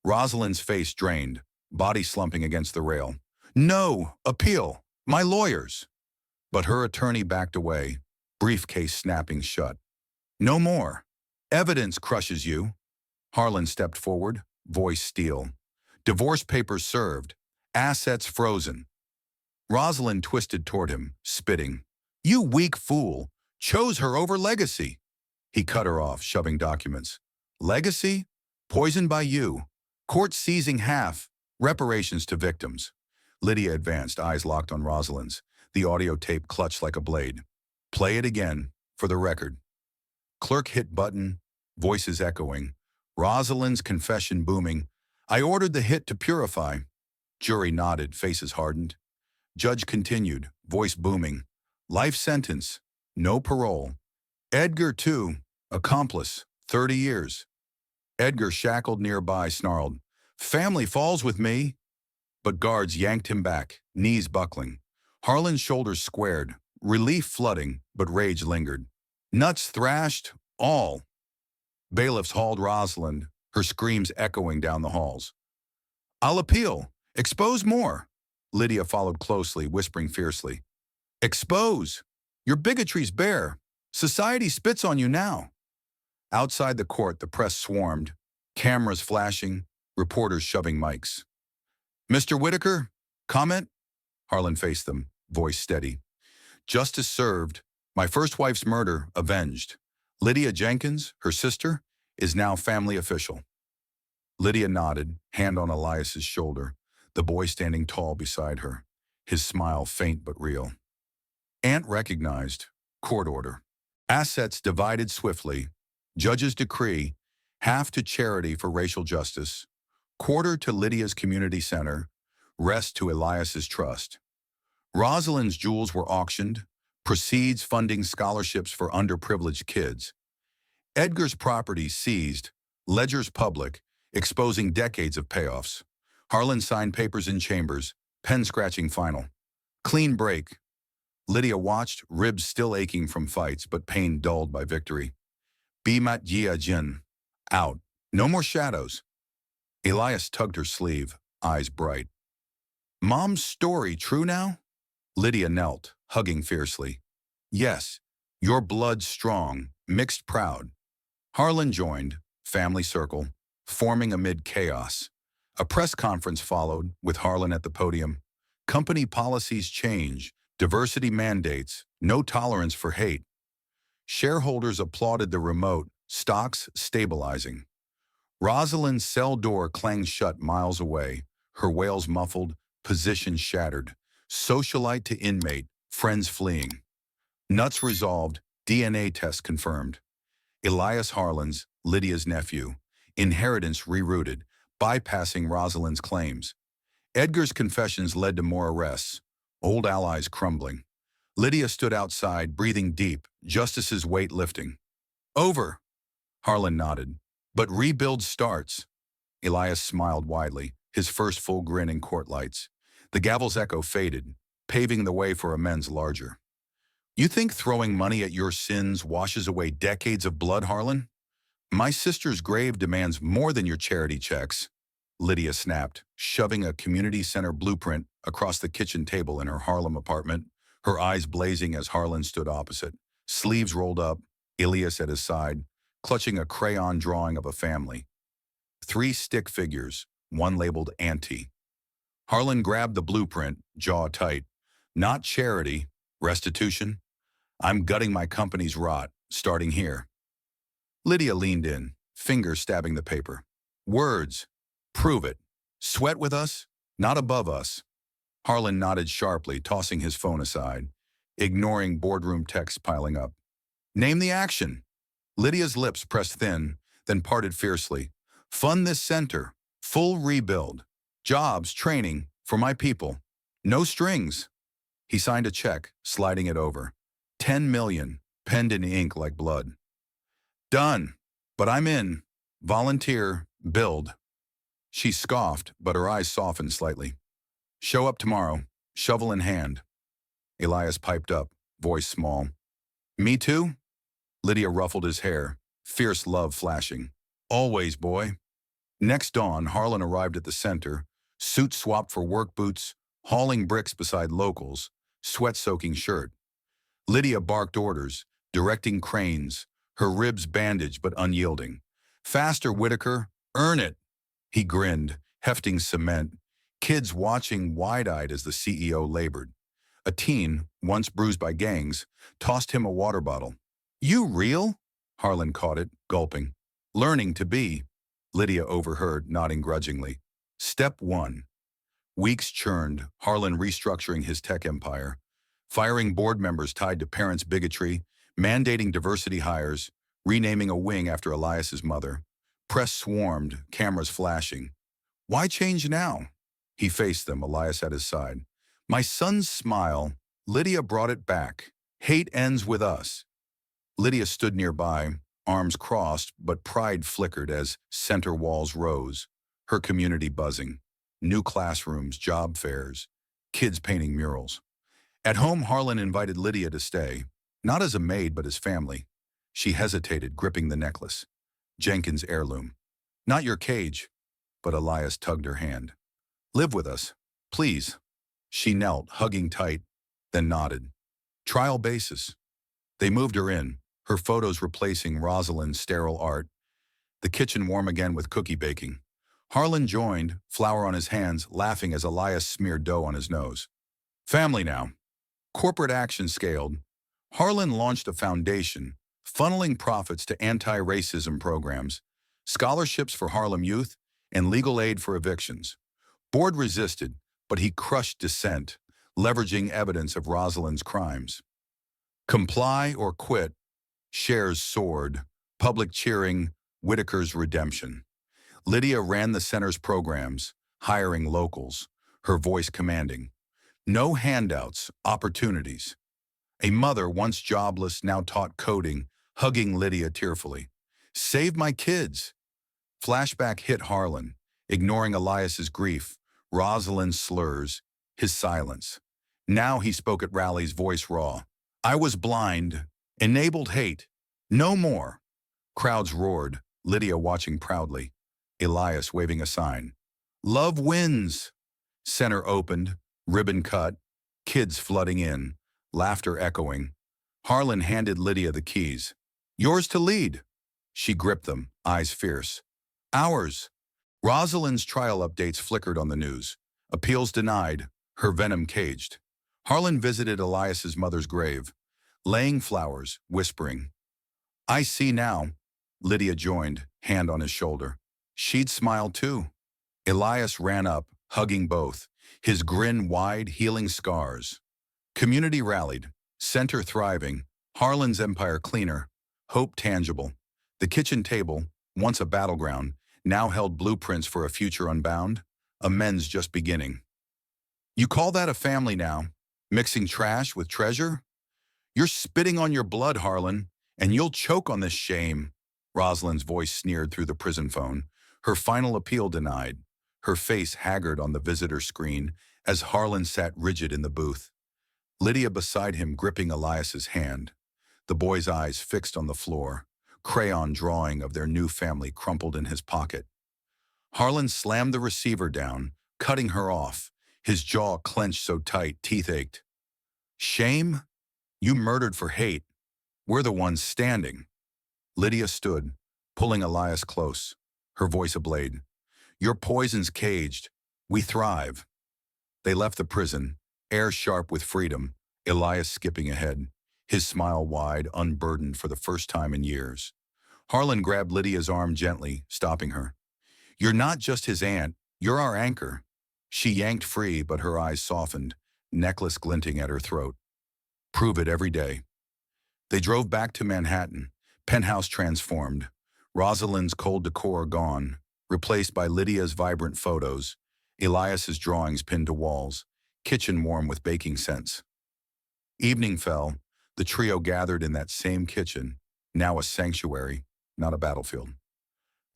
Rosalind's face drained, body slumping against the rail. No, appeal, my lawyers. But her attorney backed away, briefcase snapping shut. No more. Evidence crushes you. Harlan stepped forward, voice steel. Divorce papers served, assets frozen. Rosalind twisted toward him, spitting. You weak fool, chose her over legacy. He cut her off, shoving documents. Legacy? Poisoned by you. Court seizing half. Reparations to victims. Lydia advanced, eyes locked on Rosalind's. The audio tape clutched like a blade. Play it again, for the record. Clerk hit button, voices echoing. Rosalind's confession booming. I ordered the hit to purify. Jury nodded, faces hardened. Judge continued, voice booming. Life sentence, no parole. Edgar, too, accomplice, 30 years. Edgar, shackled nearby, snarled, Family falls with me. But guards yanked him back, knees buckling. Harlan's shoulders squared, relief flooding, but rage lingered. Nuts thrashed, all. Bailiffs hauled Rosalind, her screams echoing down the halls. I'll appeal. Expose more. Lydia followed closely, whispering fiercely. Expose. Your bigotry's bare. Society spits on you now. Outside the court, the press swarmed, cameras flashing, reporters shoving mics. Mr. Whitaker, comment? Harlan faced them, voice steady. Justice served. My first wife's murder avenged. Lydia Jenkins, her sister, is now family official. Lydia nodded, hand on Elias's shoulder, the boy standing tall beside her, his smile faint but real. Aunt recognized. Court order. Assets divided swiftly. Judge's decree. Half to charity for racial justice. Quarter to Lydia's community center. Rest to Elias's trust. Rosalind's jewels were auctioned. Proceeds funding scholarships for underprivileged kids. Edgar's property seized. Ledgers public, exposing decades of payoffs. Harlan signed papers in chambers, pen scratching final. Clean break. Lydia watched, ribs still aching from fights, but pain dulled by victory. Bimat Jia Jin. Out. No more shadows. Elias tugged her sleeve, eyes bright. Mom's story true now? Lydia knelt, hugging fiercely. Yes, your blood's strong, mixed proud. Harlan joined, family circle, forming amid chaos. A press conference followed, with Harlan at the podium. Company policies change, diversity mandates, no tolerance for hate. Shareholders applauded the remote, stocks stabilizing. Rosalind's cell door clanged shut miles away, her wails muffled, position shattered. Socialite to inmate, friends fleeing. Nuts resolved, DNA test confirmed. Elias Harlan's, Lydia's nephew. Inheritance rerouted, bypassing Rosalind's claims. Edgar's confessions led to more arrests, old allies crumbling. Lydia stood outside, breathing deep, justice's weight lifting. Over. Harlan nodded. But rebuild starts. Elias smiled widely, his first full grin in court lights. The gavel's echo faded, paving the way for amends larger. You think throwing money at your sins washes away decades of blood, Harlan? My sister's grave demands more than your charity checks. Lydia snapped, shoving a community center blueprint across the kitchen table in her Harlem apartment, her eyes blazing as Harlan stood opposite, sleeves rolled up, Elias at his side, clutching a crayon drawing of a family. 3 stick figures, one labeled Auntie. Harlan grabbed the blueprint, jaw tight. Not charity, restitution. I'm gutting my company's rot, starting here. Lydia leaned in, fingers stabbing the paper. Words. Prove it. Sweat with us, not above us. Harlan nodded sharply, tossing his phone aside, ignoring boardroom texts piling up. Name the action. Lydia's lips pressed thin, then parted fiercely. Fund this center. Full rebuild. Jobs, training, for my people. No strings. He signed a check, sliding it over. 10 million, penned in ink like blood. Done. But I'm in. Volunteer. Build. She scoffed, but her eyes softened slightly. Show up tomorrow, shovel in hand. Elias piped up. voice small. Me too? Lydia ruffled his hair, fierce love flashing. Always, boy. Next dawn, Harlan arrived at the center, suit swapped for work boots, hauling bricks beside locals, sweat-soaking shirt. Lydia barked orders, directing cranes, her ribs bandaged but unyielding. Faster, Whitaker, earn it. He grinned, hefting cement, kids watching wide-eyed as the CEO labored. A teen, once bruised by gangs, tossed him a water bottle. You real? Harlan caught it, gulping. Learning to be, Lydia overheard, nodding grudgingly. Step 1. Weeks churned, Harlan restructuring his tech empire, firing board members tied to parents' bigotry, mandating diversity hires, renaming a wing after Elias's mother. Press swarmed, cameras flashing. Why change now? He faced them, Elias at his side. My son's smile, Lydia brought it back. Hate ends with us. Lydia stood nearby, arms crossed, but pride flickered as center walls rose, her community buzzing. New classrooms, job fairs, kids painting murals. At home, Harlan invited Lydia to stay, not as a maid but as family. She hesitated, gripping the necklace. Jenkins' heirloom. Not your cage, but Elias tugged her hand. Live with us, please. She knelt, hugging tight, then nodded. Trial basis. They moved her in, her photos replacing Rosalind's sterile art, the kitchen warm again with cookie baking. Harlan joined, flour on his hands, laughing as Elias smeared dough on his nose. Family now. Corporate action scaled. Harlan launched a foundation, funneling profits to anti-racism programs, scholarships for Harlem youth, and legal aid for evictions. Board resisted, but he crushed dissent, leveraging evidence of Rosalind's crimes. Comply or quit, shares soared, public cheering, Whitaker's redemption. Lydia ran the center's programs, hiring locals, her voice commanding. No handouts, opportunities. A mother, once jobless, now taught coding, hugging Lydia tearfully. Save my kids. Flashback hit Harlan, ignoring Elias's grief, Rosalind's slurs, his silence. Now he spoke at rallies, voice raw. I was blind, enabled hate. No more. Crowds roared, Lydia watching proudly. Elias waving a sign. Love wins. Center opened, ribbon cut, kids flooding in, laughter echoing. Harlan handed Lydia the keys. Yours to lead. She gripped them, eyes fierce. Ours. Rosalind's trial updates flickered on the news. Appeals denied, her venom caged. Harlan visited Elias's mother's grave, laying flowers, whispering. I see now. Lydia joined, hand on his shoulder. She'd smile too. Elias ran up, hugging both, his grin wide, healing scars. Community rallied, center thriving, Harlan's empire cleaner, hope tangible. The kitchen table, once a battleground, now held blueprints for a future unbound, amends just beginning. You call that a family now? Mixing trash with treasure? You're spitting on your blood, Harlan, and you'll choke on this shame. Rosalind's voice sneered through the prison phone, her final appeal denied, her face haggard on the visitor screen as Harlan sat rigid in the booth. Lydia beside him gripping Elias's hand, the boy's eyes fixed on the floor, crayon drawing of their new family crumpled in his pocket. Harlan slammed the receiver down, cutting her off, his jaw clenched so tight, teeth ached. Shame? You murdered for hate. We're the ones standing. Lydia stood, pulling Elias close, her voice ablade. Your poison's caged. We thrive. They left the prison, air sharp with freedom, Elias skipping ahead, his smile wide, unburdened for the first time in years. Harlan grabbed Lydia's arm gently, stopping her. You're not just his aunt, you're our anchor. She yanked free, but her eyes softened, necklace glinting at her throat. Prove it every day. They drove back to Manhattan, penthouse transformed, Rosalind's cold decor gone, replaced by Lydia's vibrant photos, Elias's drawings pinned to walls, kitchen warm with baking scents. Evening fell, the trio gathered in that same kitchen, now a sanctuary, not a battlefield.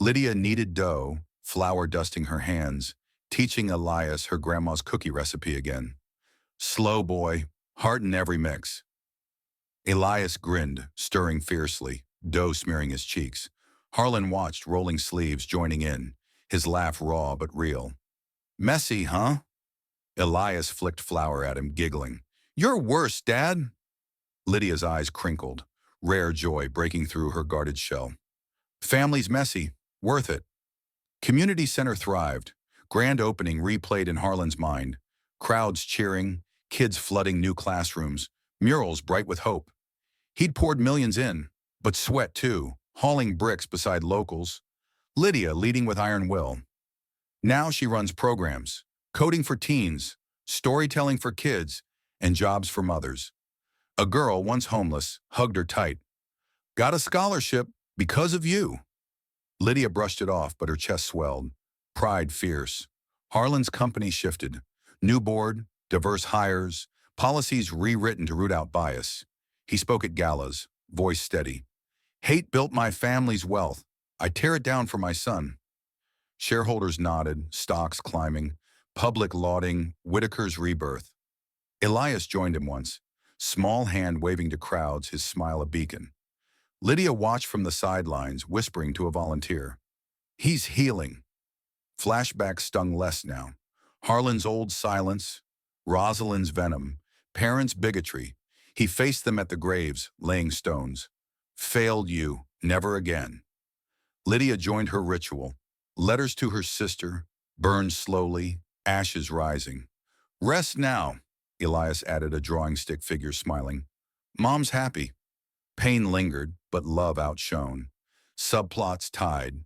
Lydia kneaded dough, flour dusting her hands, teaching Elias her grandma's cookie recipe again. Slow boy, heart in every mix. Elias grinned, stirring fiercely, dough smearing his cheeks. Harlan watched, rolling sleeves, joining in, his laugh raw but real. Messy, huh? Elias flicked flour at him, giggling. You're worse, Dad. Lydia's eyes crinkled, rare joy breaking through her guarded shell. Family's messy, worth it. Community center thrived. Grand opening replayed in Harlan's mind. Crowds cheering, kids flooding new classrooms, murals bright with hope. He'd poured millions in, but sweat too, hauling bricks beside locals. Lydia leading with iron will. Now she runs programs, coding for teens, storytelling for kids, and jobs for mothers. A girl, once homeless, hugged her tight. Got a scholarship because of you. Lydia brushed it off, but her chest swelled. Pride fierce. Harlan's company shifted. New board, diverse hires, policies rewritten to root out bias. He spoke at galas, voice steady. Hate built my family's wealth. I tear it down for my son. Shareholders nodded, stocks climbing, public lauding Whitaker's rebirth. Elias joined him once, small hand waving to crowds, his smile a beacon. Lydia watched from the sidelines, whispering to a volunteer. He's healing. Flashbacks stung less now. Harlan's old silence, Rosalind's venom, parents' bigotry. He faced them at the graves, laying stones. Failed you, never again. Lydia joined her ritual. Letters to her sister, burned slowly, ashes rising. Rest now, Elias added, a drawing stick figure smiling. Mom's happy. Pain lingered, but love outshone. Subplots tied.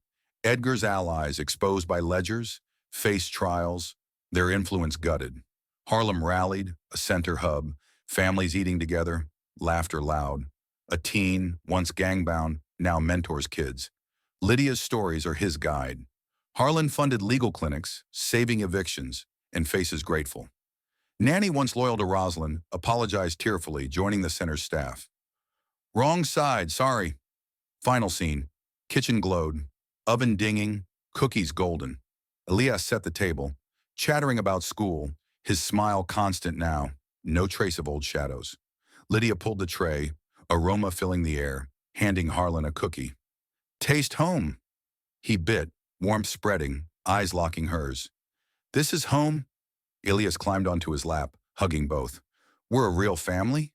Edgar's allies exposed by ledgers, faced trials, their influence gutted. Harlem rallied, a center hub, families eating together, laughter loud. A teen, once gangbound, now mentors kids. Lydia's stories are his guide. Harlan funded legal clinics, saving evictions, and faces grateful. Nanny, once loyal to Rosalind, apologized tearfully, joining the center's staff. Wrong side, sorry. Final scene. Kitchen glowed. Oven dinging. Cookies golden. Elias set the table, chattering about school, his smile constant now, no trace of old shadows. Lydia pulled the tray, aroma filling the air, handing Harlan a cookie. Taste home. He bit, warmth spreading, eyes locking hers. This is home? Elias climbed onto his lap, hugging both. We're a real family?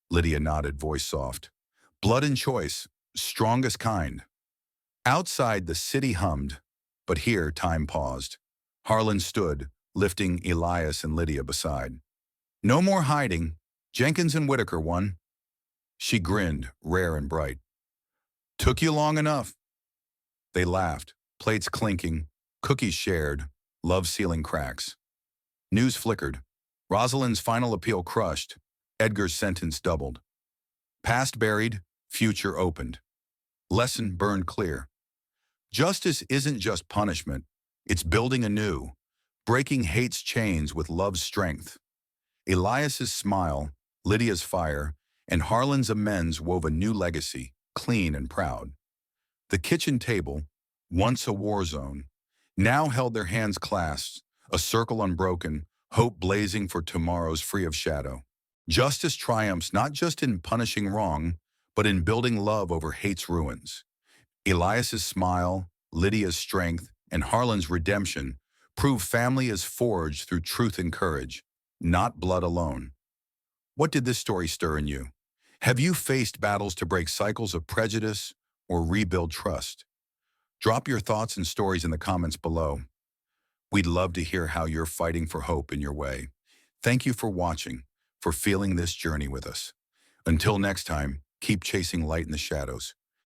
Lydia nodded, voice soft. Blood and choice, strongest kind. Outside, the city hummed, but here time paused. Harlan stood, lifting Elias and Lydia beside. No more hiding. Jenkins and Whitaker won. She grinned, rare and bright. Took you long enough. They laughed, plates clinking, cookies shared, love sealing cracks. News flickered. Rosalind's final appeal crushed. Edgar's sentence doubled. Past buried, future opened. Lesson burned clear. Justice isn't just punishment. It's building anew, breaking hate's chains with love's strength. Elias's smile, Lydia's fire, and Harlan's amends wove a new legacy, clean and proud. The kitchen table, once a war zone, now held their hands clasped, a circle unbroken, hope blazing for tomorrows free of shadow. Justice triumphs not just in punishing wrong, but in building love over hate's ruins. Elias's smile, Lydia's strength, and Harlan's redemption prove family is forged through truth and courage, not blood alone. What did this story stir in you? Have you faced battles to break cycles of prejudice or rebuild trust? Drop your thoughts and stories in the comments below. We'd love to hear how you're fighting for hope in your way. Thank you for watching, for feeling this journey with us. Until next time, keep chasing light in the shadows.